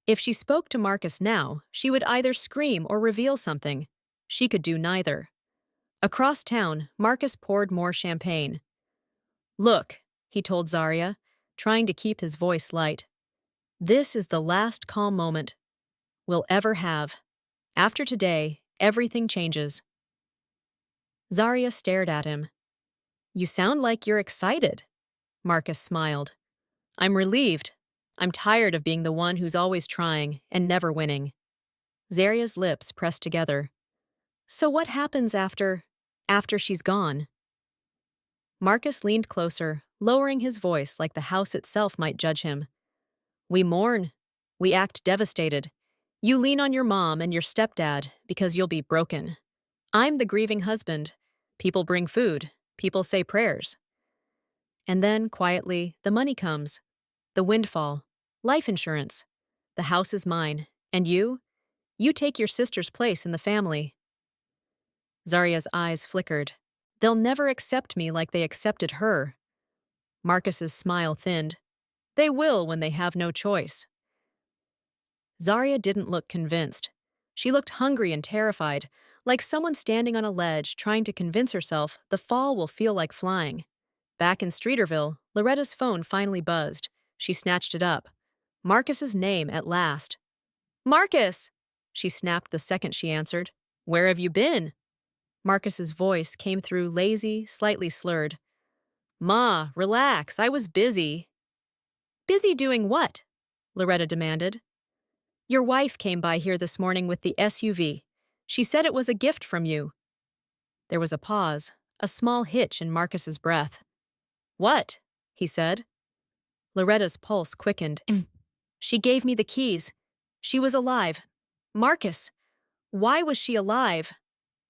[SPEAKER 1] If she spoke to Marcus now, she would either scream or reveal something. She could do neither. Across town, Marcus poured more champagne. "Look," he told Zarya, trying to keep his voice light. "This is the last calm moment we'll ever have. After today, everything changes." Zarya stared at him. "You sound like you're excited." Marcus smiled. "I'm relieved. I'm tired of being the one who's always trying and never winning." Zarya's lips pressed together. "So what happens after she's gone?" Marcus leaned closer, lowering his voice like the house itself might judge him. "We mourn. We act devastated. You lean on your mom and your stepdad because you'll be broken. I'm the grieving husband. People bring food. People say prayers. And then, quietly, the money comes. The windfall. Life insurance. The house is mine. And you? You take your sister's place in the family." Zarya's eyes flickered. "They'll never accept me like they accepted her." Marcus's smile thinned. "They will when they have no choice." Zarya didn't look convinced. She looked hungry and terrified, like someone standing on a ledge trying to convince herself the fall will feel like flying. Back in Streeterville, Loretta's phone finally buzzed. She snatched it up. Marcus's name at last. "Marcus!" she snapped the second she answered. "Where have you been?" Marcus's voice came through lazy, slightly slurred. "Ma, relax, I was busy." "Busy doing what?" Loretta demanded. "Your wife came by here this morning with the SUV. She said it was a gift from you." There was a pause, a small hitch in Marcus's breath. "What?" he said. Loretta's pulse quickened. "She gave me the keys. She was alive." "Marcus! Why was she alive?"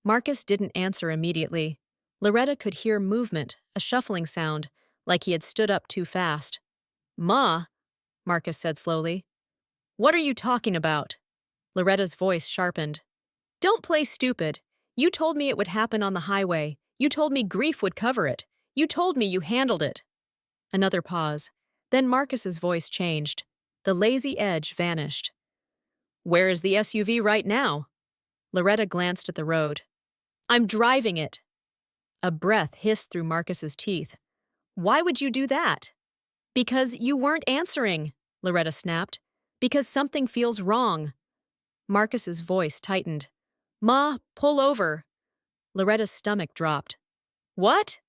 [SPEAKER 1] Marcus didn't answer immediately. Loretta could hear movement, a shuffling sound, like he had stood up too fast. "Ma," Marcus said slowly. "What are you talking about?" Loretta's voice sharpened. Don't play stupid. You told me it would happen on the highway. You told me grief would cover it. You told me you handled it. Another pause. Then Marcus's voice changed. The lazy edge vanished. Where is the SUV right now? Loretta glanced at the road. I'm driving it. A breath hissed through Marcus's teeth. Why would you do that? Because you weren't answering, Loretta snapped. Because something feels wrong. Marcus's voice tightened. Ma, pull over. Loretta's stomach dropped. What?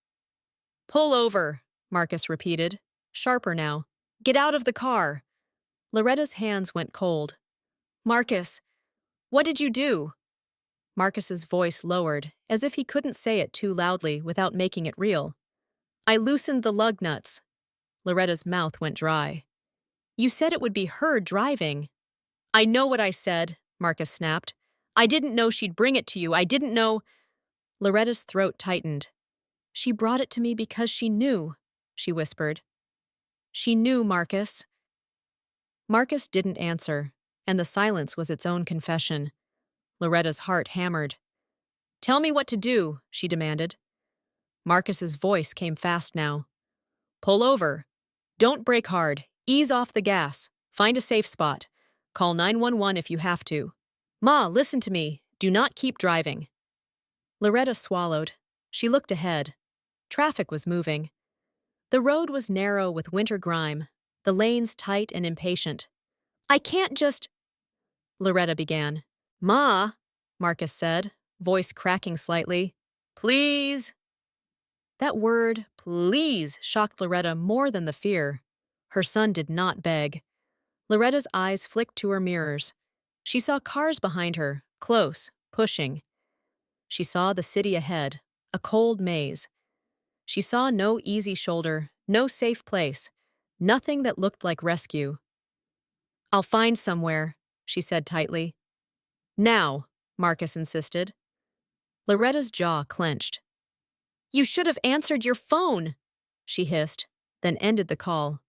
[SPEAKER 1] Pull over, Marcus repeated, sharper now. Get out of the car. Loretta's hands went cold. Marcus, what did you do? Marcus's voice lowered, as if he couldn't say it too loudly without making it real. I loosened the lug nuts. Loretta's mouth went dry. You said it would be her driving. I know what I said, Marcus snapped. I didn't know she'd bring it to you. I didn't know. Loretta's throat tightened. She brought it to me because she knew, she whispered. She knew, Marcus. Marcus didn't answer, and the silence was its own confession. Loretta's heart hammered. Tell me what to do, she demanded. Marcus's voice came fast now. Pull over. Don't brake hard. Ease off the gas. Find a safe spot. Call 911 if you have to. Ma, listen to me. Do not keep driving. Loretta swallowed. She looked ahead. Traffic was moving. The road was narrow with winter grime, the lanes tight and impatient. I can't just... Loretta began. Ma, Marcus said, voice cracking slightly. Please. That word, please, shocked Loretta more than the fear. Her son did not beg. Loretta's eyes flicked to her mirrors. She saw cars behind her, close, pushing. She saw the city ahead, a cold maze. She saw no easy shoulder, no safe place, nothing that looked like rescue. I'll find somewhere, she said tightly. Now, Marcus insisted. Loretta's jaw clenched. You should have answered your phone, she hissed, then ended the call.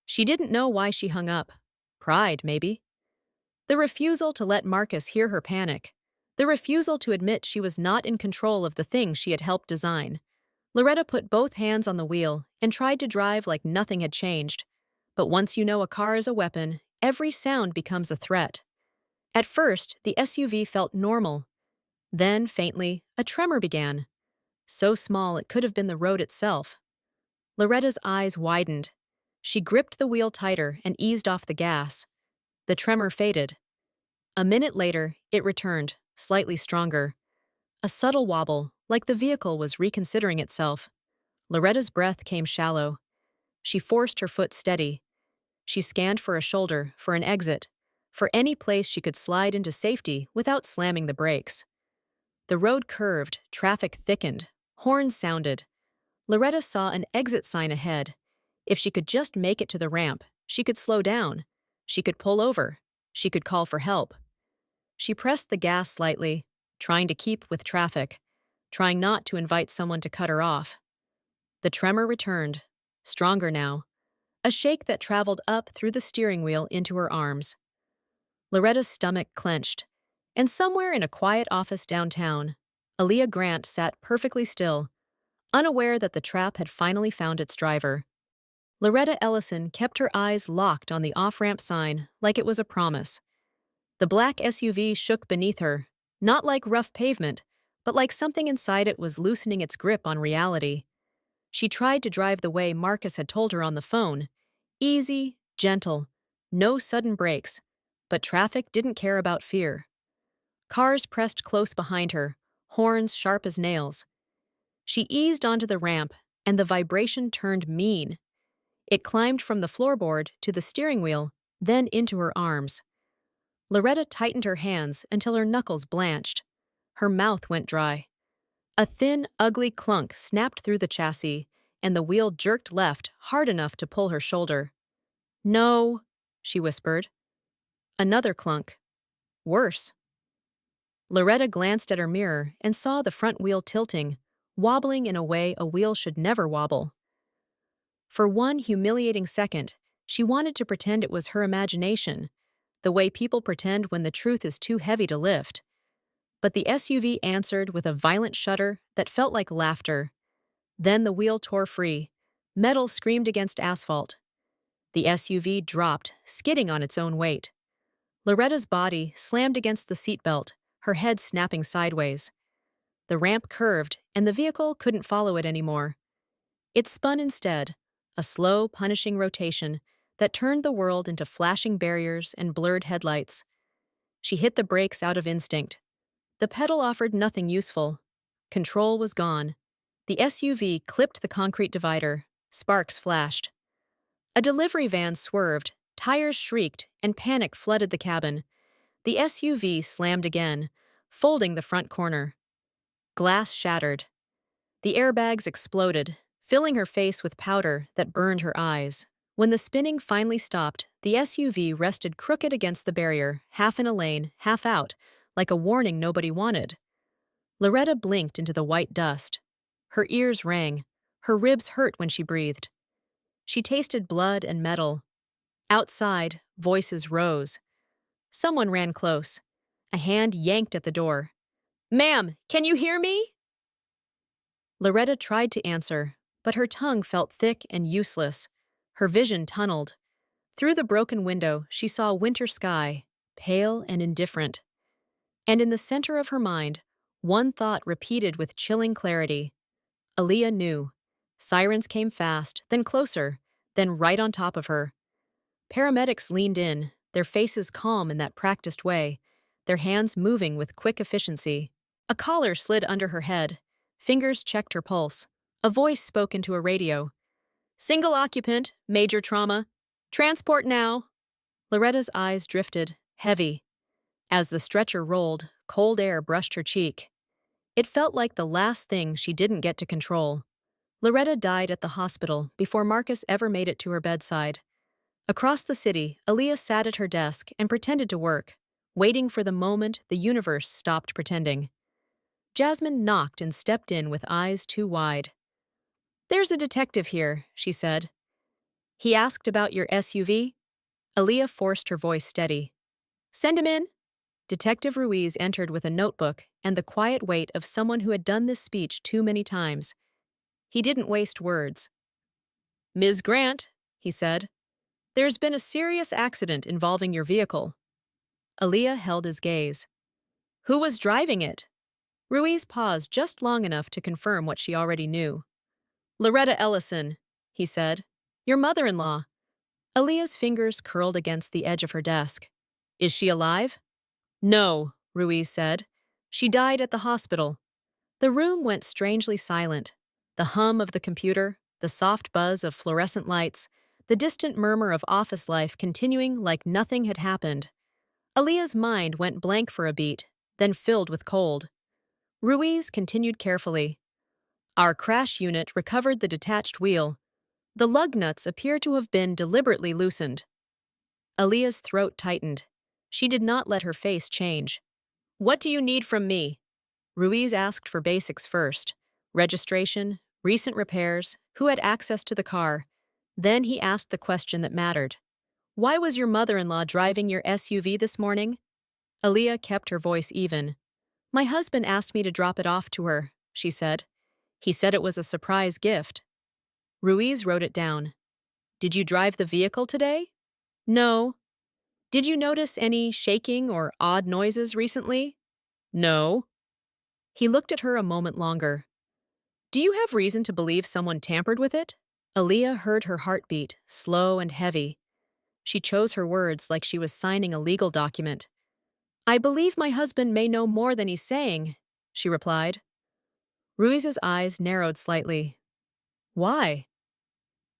[SPEAKER 1] She didn't know why she hung up. Pride, maybe. The refusal to let Marcus hear her panic. The refusal to admit she was not in control of the thing she had helped design. Loretta put both hands on the wheel and tried to drive like nothing had changed. But once you know a car is a weapon, every sound becomes a threat. At first, the SUV felt normal. Then, faintly, a tremor began. So small it could have been the road itself. Loretta's eyes widened. She gripped the wheel tighter and eased off the gas. The tremor faded. A minute later, it returned, slightly stronger. A subtle wobble, like the vehicle was reconsidering itself. Loretta's breath came shallow. She forced her foot steady. She scanned for a shoulder, for an exit, for any place she could slide into safety without slamming the brakes. The road curved, traffic thickened, horns sounded. Loretta saw an exit sign ahead. If she could just make it to the ramp, she could slow down. She could pull over. She could call for help. She pressed the gas slightly, trying to keep with traffic, trying not to invite someone to cut her off. The tremor returned, stronger now, a shake that traveled up through the steering wheel into her arms. Loretta's stomach clenched, and somewhere in a quiet office downtown, Aaliyah Grant sat perfectly still, unaware that the trap had finally found its driver. Loretta Ellison kept her eyes locked on the off-ramp sign like it was a promise. The black SUV shook beneath her, not like rough pavement, but like something inside it was loosening its grip on reality. She tried to drive the way Marcus had told her on the phone. Easy, gentle, no sudden brakes, but traffic didn't care about fear. Cars pressed close behind her, horns sharp as nails. She eased onto the ramp, and the vibration turned mean. It climbed from the floorboard to the steering wheel, then into her arms. Loretta tightened her hands until her knuckles blanched. Her mouth went dry. A thin, ugly clunk snapped through the chassis, and the wheel jerked left hard enough to pull her shoulder. No, she whispered. Another clunk. Worse. Loretta glanced at her mirror and saw the front wheel tilting, wobbling in a way a wheel should never wobble. For one humiliating second, she wanted to pretend it was her imagination, the way people pretend when the truth is too heavy to lift. but the SUV answered with a violent shudder that felt like laughter. Then the wheel tore free. Metal screamed against asphalt. The SUV dropped, skidding on its own weight. Loretta's body slammed against the seatbelt, her head snapping sideways. The ramp curved, and the vehicle couldn't follow it anymore. It spun instead, a slow, punishing rotation that turned the world into flashing barriers and blurred headlights. She hit the brakes out of instinct. The pedal offered nothing useful. Control was gone. The SUV clipped the concrete divider. Sparks flashed. A delivery van swerved, tires shrieked, and panic flooded the cabin. The SUV slammed again, folding the front corner. Glass shattered. The airbags exploded, filling her face with powder that burned her eyes. When the spinning finally stopped, the SUV rested crooked against the barrier, half in a lane, half out, like a warning nobody wanted. Loretta blinked into the white dust. Her ears rang. Her ribs hurt when she breathed. She tasted blood and metal. Outside, voices rose. Someone ran close. A hand yanked at the door. "Ma'am, can you hear me?" Loretta tried to answer, but her tongue felt thick and useless. Her vision tunneled. Through the broken window, she saw winter sky, pale and indifferent. And in the center of her mind, one thought repeated with chilling clarity. Aaliyah knew. Sirens came fast, then closer, then right on top of her. Paramedics leaned in, their faces calm in that practiced way, their hands moving with quick efficiency. A collar slid under her head. Fingers checked her pulse. A voice spoke into a radio. "Single occupant, major trauma. Transport now." Loretta's eyes drifted, heavy. As the stretcher rolled, cold air brushed her cheek. It felt like the last thing she didn't get to control. Loretta died at the hospital before Marcus ever made it to her bedside. Across the city, Aaliyah sat at her desk and pretended to work, waiting for the moment the universe stopped pretending. Jasmine knocked and stepped in with eyes too wide. "There's a detective here," she said. "He asked about your SUV?" Aaliyah forced her voice steady. "Send him in." Detective Ruiz entered with a notebook and the quiet weight of someone who had done this speech too many times. He didn't waste words. "Ms. Grant," he said, "there's been a serious accident involving your vehicle." Aaliyah held his gaze. "Who was driving it?" Ruiz paused just long enough to confirm what she already knew. "Loretta Ellison," he said. "Your mother-in-law." Aaliyah's fingers curled against the edge of her desk. "Is she alive?" "No," Ruiz said. "She died at the hospital." The room went strangely silent. The hum of the computer, the soft buzz of fluorescent lights, the distant murmur of office life continuing like nothing had happened. Aaliyah's mind went blank for a beat, then filled with cold. Ruiz continued carefully. "Our crash unit recovered the detached wheel. The lug nuts appear to have been deliberately loosened." Aaliyah's throat tightened. She did not let her face change. "What do you need from me?" Ruiz asked for basics first. Registration, recent repairs, who had access to the car. Then he asked the question that mattered. "Why was your mother-in-law driving your SUV this morning?" Aaliyah kept her voice even. "My husband asked me to drop it off to her," she said. "He said it was a surprise gift." Ruiz wrote it down. "Did you drive the vehicle today?" "No." "Did you notice any shaking or odd noises recently?" "No." He looked at her a moment longer. "Do you have reason to believe someone tampered with it?" Aaliyah heard her heartbeat, slow and heavy. She chose her words like she was signing a legal document. "I believe my husband may know more than he's saying," she replied. Ruiz's eyes narrowed slightly. "Why?"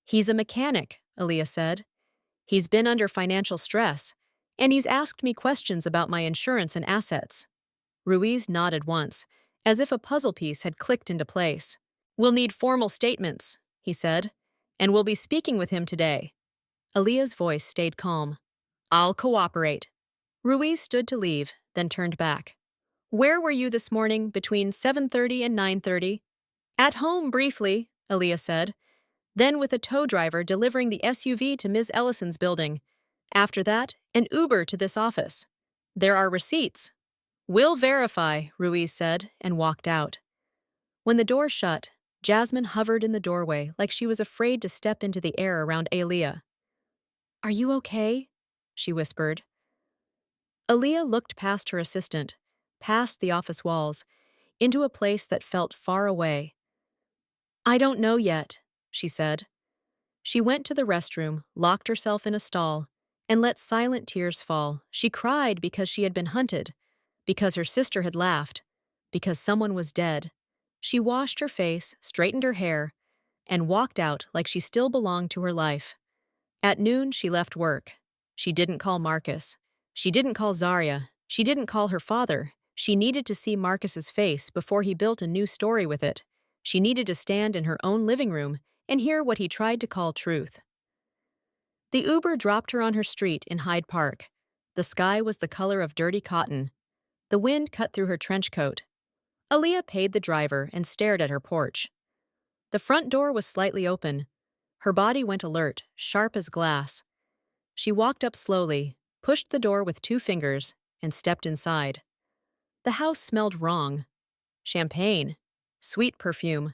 [SPEAKER 1] "He's a mechanic," Aaliyah said. "He's been under financial stress, and he's asked me questions about my insurance and assets." Ruiz nodded once, as if a puzzle piece had clicked into place. "We'll need formal statements," he said, "and we'll be speaking with him today." Aaliyah's voice stayed calm. "I'll cooperate." Ruiz stood to leave, then turned back. "Where were you this morning between 7:30 and 9:30? "At home briefly," Aaliyah said. "Then with a tow driver delivering the SUV to Ms. Ellison's building. After that, an Uber to this office. There are receipts." We'll verify, Ruiz said, and walked out. When the door shut, Jasmine hovered in the doorway like she was afraid to step into the air around Aaliyah. Are you okay? She whispered. Aaliyah looked past her assistant, past the office walls, into a place that felt far away. I don't know yet, she said. She went to the restroom, locked herself in a stall, and let silent tears fall. She cried because she had been hunted, because her sister had laughed, because someone was dead. She washed her face, straightened her hair, and walked out like she still belonged to her life. At noon, she left work. She didn't call Marcus. She didn't call Zarya. She didn't call her father. She needed to see Marcus's face before he built a new story with it. She needed to stand in her own living room and hear what he tried to call truth. The Uber dropped her on her street in Hyde Park. The sky was the color of dirty cotton. The wind cut through her trench coat. Aaliyah paid the driver and stared at her porch. The front door was slightly open. Her body went alert, sharp as glass. She walked up slowly, pushed the door with 2 fingers, and stepped inside. The house smelled wrong. Champagne, sweet perfume,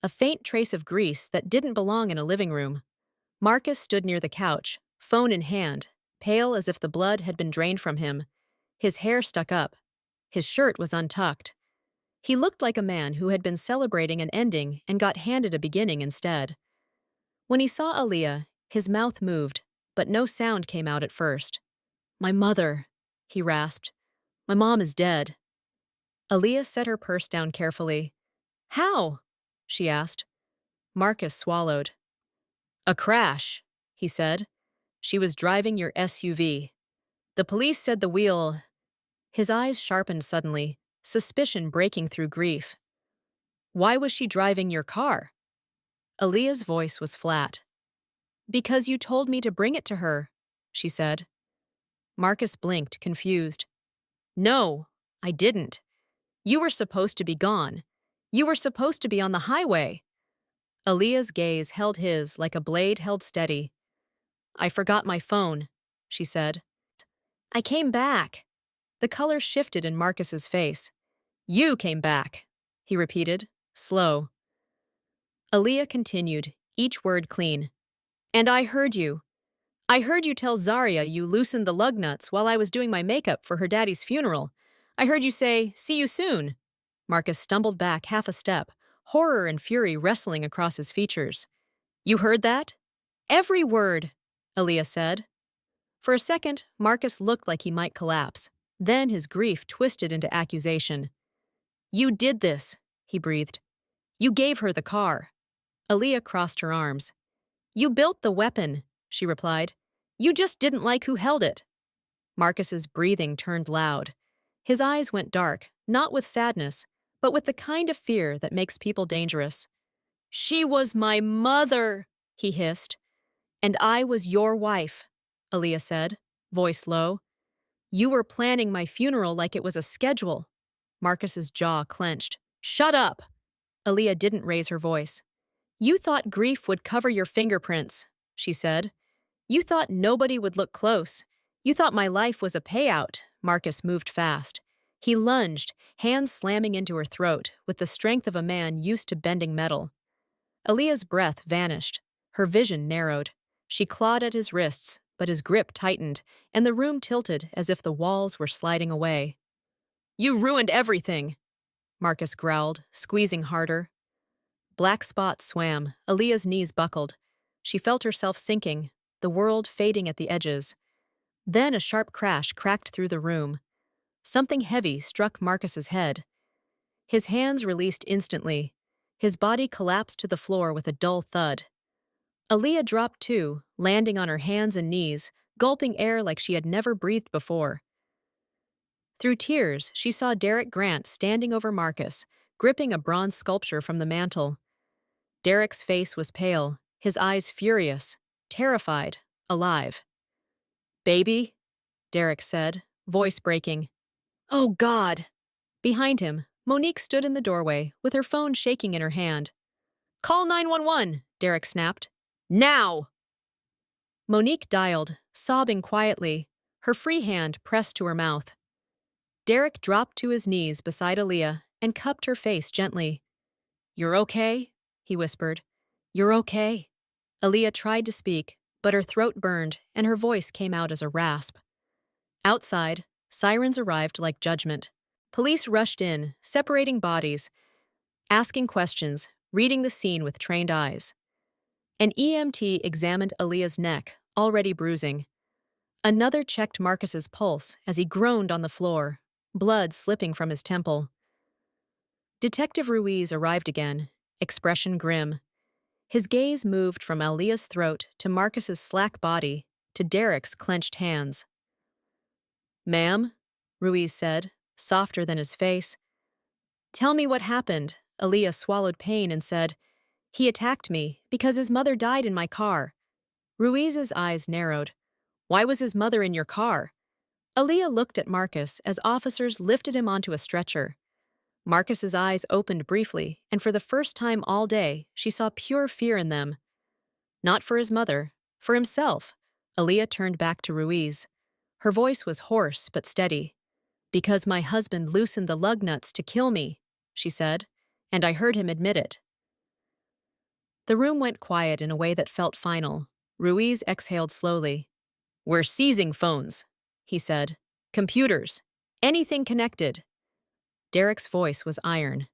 [SPEAKER 1] a faint trace of grease that didn't belong in a living room. Marcus stood near the couch, phone in hand, pale as if the blood had been drained from him. His hair stuck up. His shirt was untucked. He looked like a man who had been celebrating an ending and got handed a beginning instead. When he saw Aaliyah, his mouth moved, but no sound came out at first. My mother, he rasped. My mom is dead. Aaliyah set her purse down carefully. How? She asked. Marcus swallowed. A crash, he said. She was driving your SUV. The police said the wheel... His eyes sharpened suddenly, suspicion breaking through grief. Why was she driving your car? Aaliyah's voice was flat. Because you told me to bring it to her, she said. Marcus blinked, confused. No, I didn't. You were supposed to be gone. You were supposed to be on the highway. Aaliyah's gaze held his like a blade held steady. I forgot my phone, she said. I came back. The color shifted in Marcus's face. You came back, he repeated, slow. Aaliyah continued, each word clean. And I heard you. I heard you tell Zarya you loosened the lug nuts while I was doing my makeup for her daddy's funeral. I heard you say, see you soon. Marcus stumbled back half a step, horror and fury wrestling across his features. You heard that? Every word, Aaliyah said. For a second, Marcus looked like he might collapse. Then his grief twisted into accusation. You did this, he breathed. You gave her the car. Aaliyah crossed her arms. You built the weapon, she replied. You just didn't like who held it. Marcus's breathing turned loud. His eyes went dark, not with sadness, but with the kind of fear that makes people dangerous. She was my mother, he hissed. And I was your wife, Aaliyah said, voice low. You were planning my funeral like it was a schedule. Marcus's jaw clenched. Shut up! Aaliyah didn't raise her voice. You thought grief would cover your fingerprints, she said. You thought nobody would look close. You thought my life was a payout. Marcus moved fast. He lunged, hands slamming into her throat, with the strength of a man used to bending metal. Aaliyah's breath vanished. Her vision narrowed. She clawed at his wrists, but his grip tightened, and the room tilted as if the walls were sliding away. You ruined everything, Marcus growled, squeezing harder. Black spots swam, Aaliyah's knees buckled. She felt herself sinking, the world fading at the edges. Then a sharp crash cracked through the room. Something heavy struck Marcus's head. His hands released instantly. His body collapsed to the floor with a dull thud. Aaliyah dropped too, landing on her hands and knees, gulping air like she had never breathed before. Through tears, she saw Derek Grant standing over Marcus, gripping a bronze sculpture from the mantel. Derek's face was pale, his eyes furious, terrified, alive. Baby, Derek said, voice breaking. Oh, God! Behind him, Monique stood in the doorway, with her phone shaking in her hand. Call 911, Derek snapped. Now! Monique dialed, sobbing quietly, her free hand pressed to her mouth. Derek dropped to his knees beside Aaliyah and cupped her face gently. "You're okay?" he whispered. "You're okay?" Aaliyah tried to speak, but her throat burned and her voice came out as a rasp. Outside, sirens arrived like judgment. Police rushed in, separating bodies, asking questions, reading the scene with trained eyes. An EMT examined Aaliyah's neck, already bruising. Another checked Marcus's pulse as he groaned on the floor, blood slipping from his temple. Detective Ruiz arrived again, expression grim. His gaze moved from Aaliyah's throat to Marcus's slack body to Derek's clenched hands. "Ma'am," Ruiz said, softer than his face. "Tell me what happened." Aaliyah swallowed pain and said, "He attacked me because his mother died in my car." Ruiz's eyes narrowed. "Why was his mother in your car?" Aaliyah looked at Marcus as officers lifted him onto a stretcher. Marcus's eyes opened briefly, and for the first time all day, she saw pure fear in them. Not for his mother, for himself. Aaliyah turned back to Ruiz. Her voice was hoarse but steady. "Because my husband loosened the lug nuts to kill me," she said, "and I heard him admit it." The room went quiet in a way that felt final. Ruiz exhaled slowly. "We're seizing phones," he said. "Computers. Anything connected." Derek's voice was iron.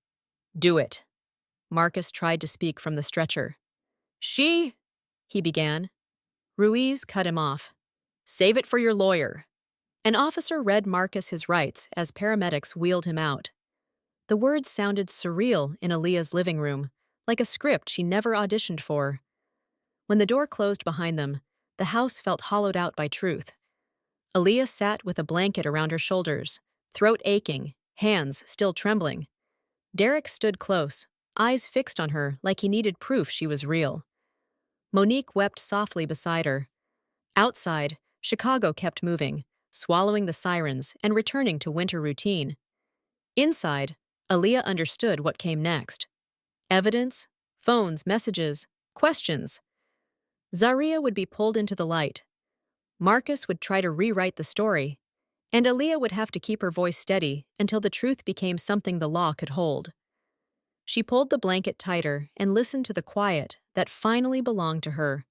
[SPEAKER 1] "Do it." Marcus tried to speak from the stretcher. He began. Ruiz cut him off. "Save it for your lawyer." An officer read Marcus his rights as paramedics wheeled him out. The words sounded surreal in Aaliyah's living room, like a script she never auditioned for. When the door closed behind them, the house felt hollowed out by truth. Aaliyah sat with a blanket around her shoulders, throat aching, hands still trembling. Derek stood close, eyes fixed on her like he needed proof she was real. Monique wept softly beside her. Outside, Chicago kept moving, swallowing the sirens and returning to winter routine. Inside, Aaliyah understood what came next. Evidence, phones, messages, questions. Zaria would be pulled into the light. Marcus would try to rewrite the story, and Aaliyah would have to keep her voice steady until the truth became something the law could hold. She pulled the blanket tighter and listened to the quiet that finally belonged to her.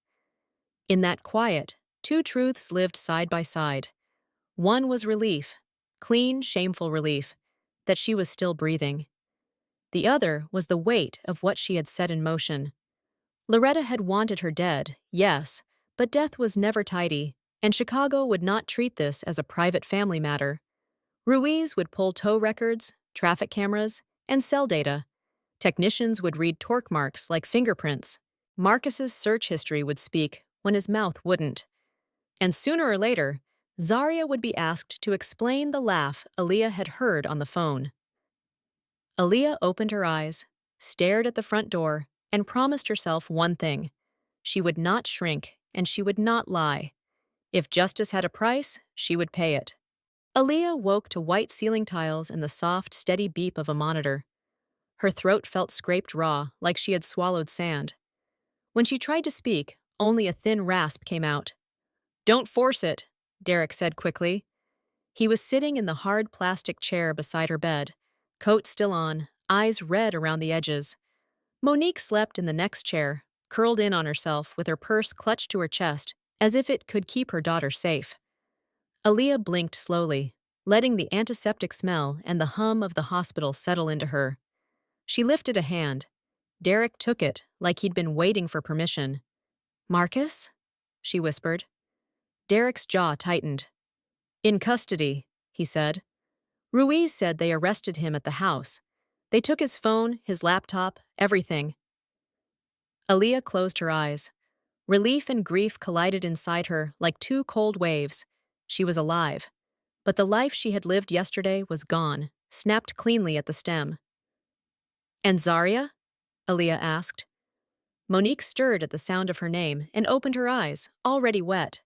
[SPEAKER 1] In that quiet, two truths lived side by side. One was relief, clean, shameful relief, that she was still breathing. The other was the weight of what she had set in motion. Loretta had wanted her dead, yes, but death was never tidy, and Chicago would not treat this as a private family matter. Ruiz would pull tow records, traffic cameras, and cell data. Technicians would read torque marks like fingerprints. Marcus's search history would speak when his mouth wouldn't. And sooner or later, Zaria would be asked to explain the laugh Aaliyah had heard on the phone. Aaliyah opened her eyes, stared at the front door, and promised herself one thing. She would not shrink, and she would not lie. If justice had a price, she would pay it. Aaliyah woke to white ceiling tiles and the soft, steady beep of a monitor. Her throat felt scraped raw, like she had swallowed sand. When she tried to speak, only a thin rasp came out. "Don't force it," Derek said quickly. He was sitting in the hard plastic chair beside her bed, coat still on, eyes red around the edges. Monique slept in the next chair, curled in on herself with her purse clutched to her chest, as if it could keep her daughter safe. Aaliyah blinked slowly, letting the antiseptic smell and the hum of the hospital settle into her. She lifted a hand. Derek took it like he'd been waiting for permission. "Marcus?" she whispered. Derek's jaw tightened. "In custody," he said. "Ruiz said they arrested him at the house. They took his phone, his laptop, everything." Aaliyah closed her eyes. Relief and grief collided inside her like two cold waves. She was alive. But the life she had lived yesterday was gone, snapped cleanly at the stem. "And Zaria?" Aaliyah asked. Monique stirred at the sound of her name and opened her eyes, already wet.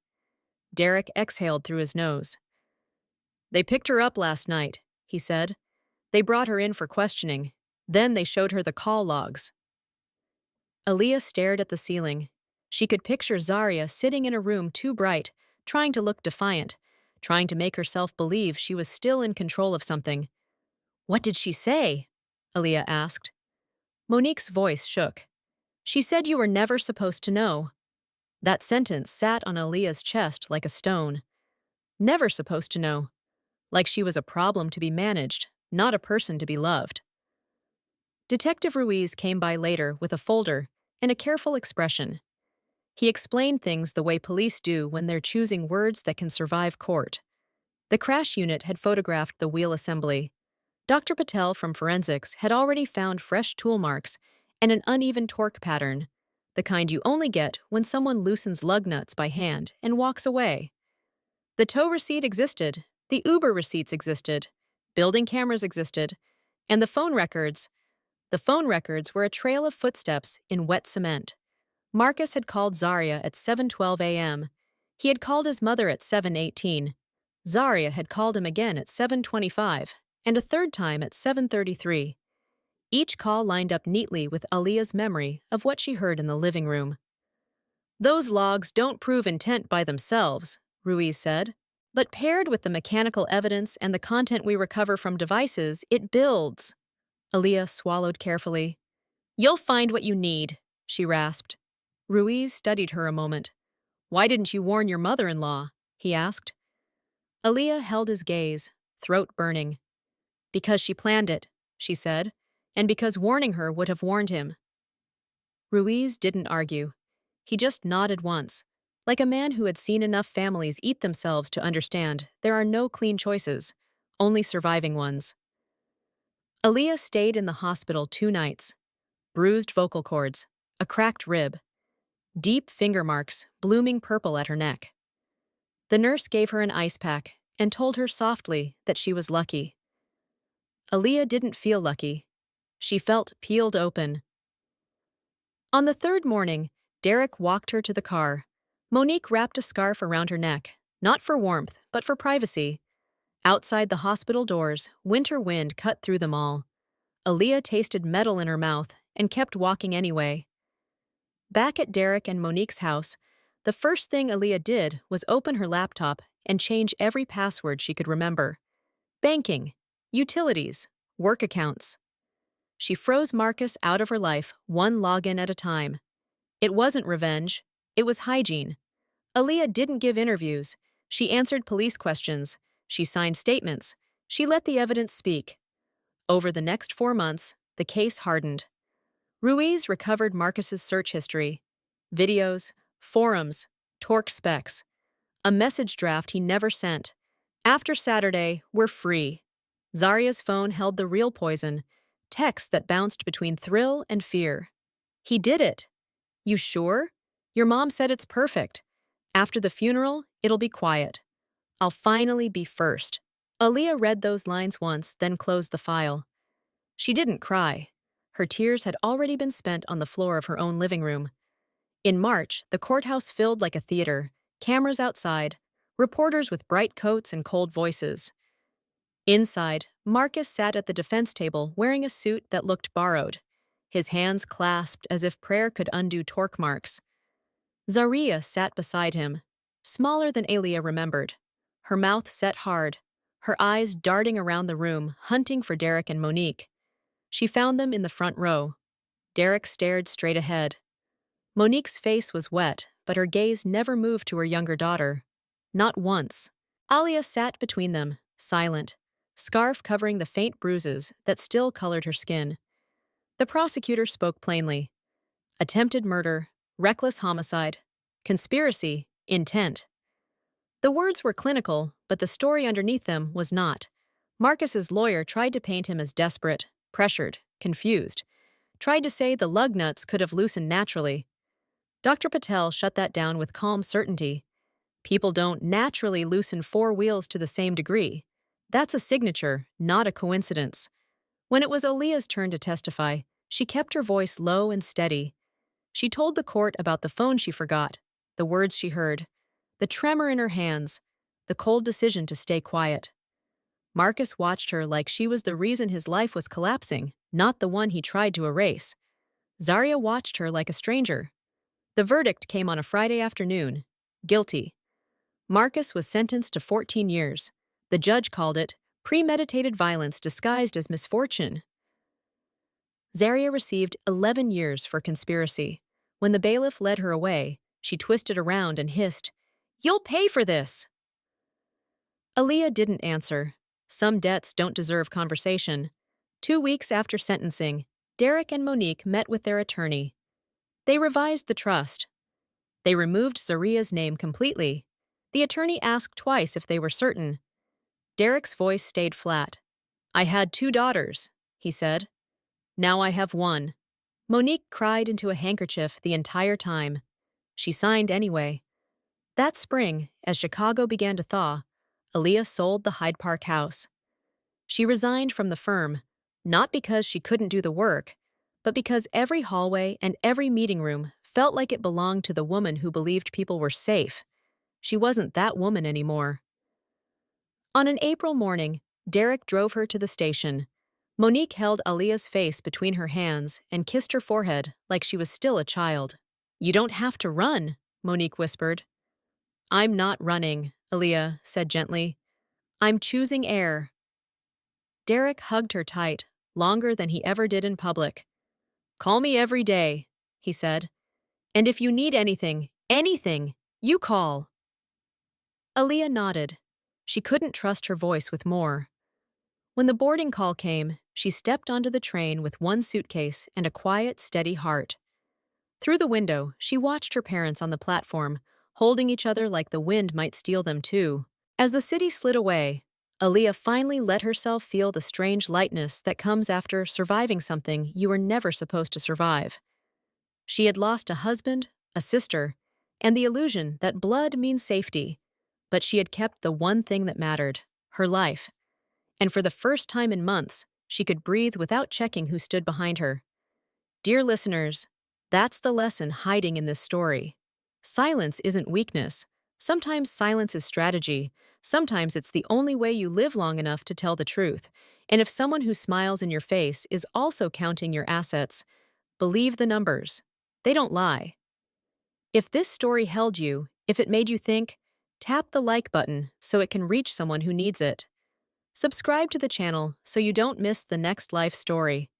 [SPEAKER 1] Derek exhaled through his nose. "They picked her up last night," he said. "They brought her in for questioning. Then they showed her the call logs." Aaliyah stared at the ceiling. She could picture Zaria sitting in a room too bright, trying to look defiant, trying to make herself believe she was still in control of something. "What did she say?" Aaliyah asked. Monique's voice shook. "She said you were never supposed to know." That sentence sat on Aaliyah's chest like a stone. Never supposed to know. Like she was a problem to be managed, not a person to be loved. Detective Ruiz came by later with a folder and a careful expression. He explained things the way police do when they're choosing words that can survive court. The crash unit had photographed the wheel assembly. Dr. Patel from forensics had already found fresh tool marks and an uneven torque pattern, the kind you only get when someone loosens lug nuts by hand and walks away. The tow receipt existed, the Uber receipts existed, building cameras existed, and the phone records. The phone records were a trail of footsteps in wet cement. Marcus had called Zaria at 7:12 a.m. He had called his mother at 7:18. Zaria had called him again at 7:25, and a third time at 7:33. Each call lined up neatly with Aaliyah's memory of what she heard in the living room. "Those logs don't prove intent by themselves," Ruiz said, "but paired with the mechanical evidence and the content we recover from devices, it builds." Aaliyah swallowed carefully. "You'll find what you need," she rasped. Ruiz studied her a moment. "Why didn't you warn your mother-in-law?" he asked. Aaliyah held his gaze, throat burning. "Because she planned it," she said, "and because warning her would have warned him." Ruiz didn't argue. He just nodded once, like a man who had seen enough families eat themselves to understand there are no clean choices, only surviving ones. Aaliyah stayed in the hospital 2 nights. Bruised vocal cords, a cracked rib, deep finger marks blooming purple at her neck. The nurse gave her an ice pack and told her softly that she was lucky. Aaliyah didn't feel lucky. She felt peeled open. On the 3rd morning, Derek walked her to the car. Monique wrapped a scarf around her neck, not for warmth, but for privacy. Outside the hospital doors, winter wind cut through them all. Aaliyah tasted metal in her mouth and kept walking anyway. Back at Derek and Monique's house, the first thing Aaliyah did was open her laptop and change every password she could remember. Banking, utilities, work accounts. She froze Marcus out of her life, one login at a time. It wasn't revenge. It was hygiene. Aaliyah didn't give interviews. She answered police questions. She signed statements. She let the evidence speak. Over the next 4 months, the case hardened. Ruiz recovered Marcus's search history. Videos, forums, torque specs. A message draft he never sent. After Saturday, we're free. Zaria's phone held the real poison, texts that bounced between thrill and fear. He did it. You sure? Your mom said it's perfect. After the funeral, it'll be quiet. I'll finally be first. Aaliyah read those lines once, then closed the file. She didn't cry. Her tears had already been spent on the floor of her own living room. In March, the courthouse filled like a theater, cameras outside, reporters with bright coats and cold voices. Inside, Marcus sat at the defense table wearing a suit that looked borrowed, his hands clasped as if prayer could undo torque marks. Zaria sat beside him, smaller than Aaliyah remembered, her mouth set hard, her eyes darting around the room, hunting for Derek and Monique. She found them in the front row. Derek stared straight ahead. Monique's face was wet, but her gaze never moved to her younger daughter. Not once. Aaliyah sat between them, silent, scarf covering the faint bruises that still colored her skin. The prosecutor spoke plainly. Attempted murder, reckless homicide, conspiracy, intent. The words were clinical, but the story underneath them was not. Marcus's lawyer tried to paint him as desperate, pressured, confused, tried to say the lug nuts could have loosened naturally. Dr. Patel shut that down with calm certainty. People don't naturally loosen 4 wheels to the same degree. That's a signature, not a coincidence. When it was Aaliyah's turn to testify, she kept her voice low and steady. She told the court about the phone she forgot, the words she heard, the tremor in her hands, the cold decision to stay quiet. Marcus watched her like she was the reason his life was collapsing, not the one he tried to erase. Zaria watched her like a stranger. The verdict came on a Friday afternoon. Guilty. Marcus was sentenced to 14 years. The judge called it premeditated violence disguised as misfortune. Zaria received 11 years for conspiracy. When the bailiff led her away, she twisted around and hissed, "You'll pay for this!" Aaliyah didn't answer. Some debts don't deserve conversation. 2 weeks after sentencing, Derek and Monique met with their attorney. They revised the trust. They removed Zaria's name completely. The attorney asked twice if they were certain. Derek's voice stayed flat. "I had 2 daughters," he said. "Now I have 1. Monique cried into a handkerchief the entire time. She signed anyway. That spring, as Chicago began to thaw, Aaliyah sold the Hyde Park house. She resigned from the firm, not because she couldn't do the work, but because every hallway and every meeting room felt like it belonged to the woman who believed people were safe. She wasn't that woman anymore. On an April morning, Derek drove her to the station. Monique held Aaliyah's face between her hands and kissed her forehead like she was still a child. "You don't have to run," Monique whispered. "I'm not running," Aaliyah said gently. "I'm choosing air." Derek hugged her tight, longer than he ever did in public. "Call me every day," he said. "And if you need anything, you call." Aaliyah nodded. She couldn't trust her voice with more. When the boarding call came, she stepped onto the train with one suitcase and a quiet, steady heart. Through the window, she watched her parents on the platform, holding each other like the wind might steal them too. As the city slid away, Aaliyah finally let herself feel the strange lightness that comes after surviving something you were never supposed to survive. She had lost a husband, a sister, and the illusion that blood means safety, but she had kept the one thing that mattered, her life. And for the first time in months, she could breathe without checking who stood behind her. Dear listeners, that's the lesson hiding in this story. Silence isn't weakness. Sometimes silence is strategy. Sometimes it's the only way you live long enough to tell the truth. And if someone who smiles in your face is also counting your assets, believe the numbers. They don't lie. If this story held you, if it made you think, tap the like button so it can reach someone who needs it. Subscribe to the channel so you don't miss the next life story.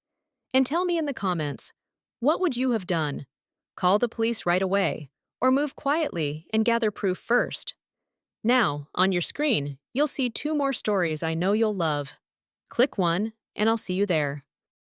[SPEAKER 1] And tell me in the comments, what would you have done? Call the police right away, or move quietly and gather proof first? Now, on your screen, you'll see 2 more stories I know you'll love. Click one, and I'll see you there.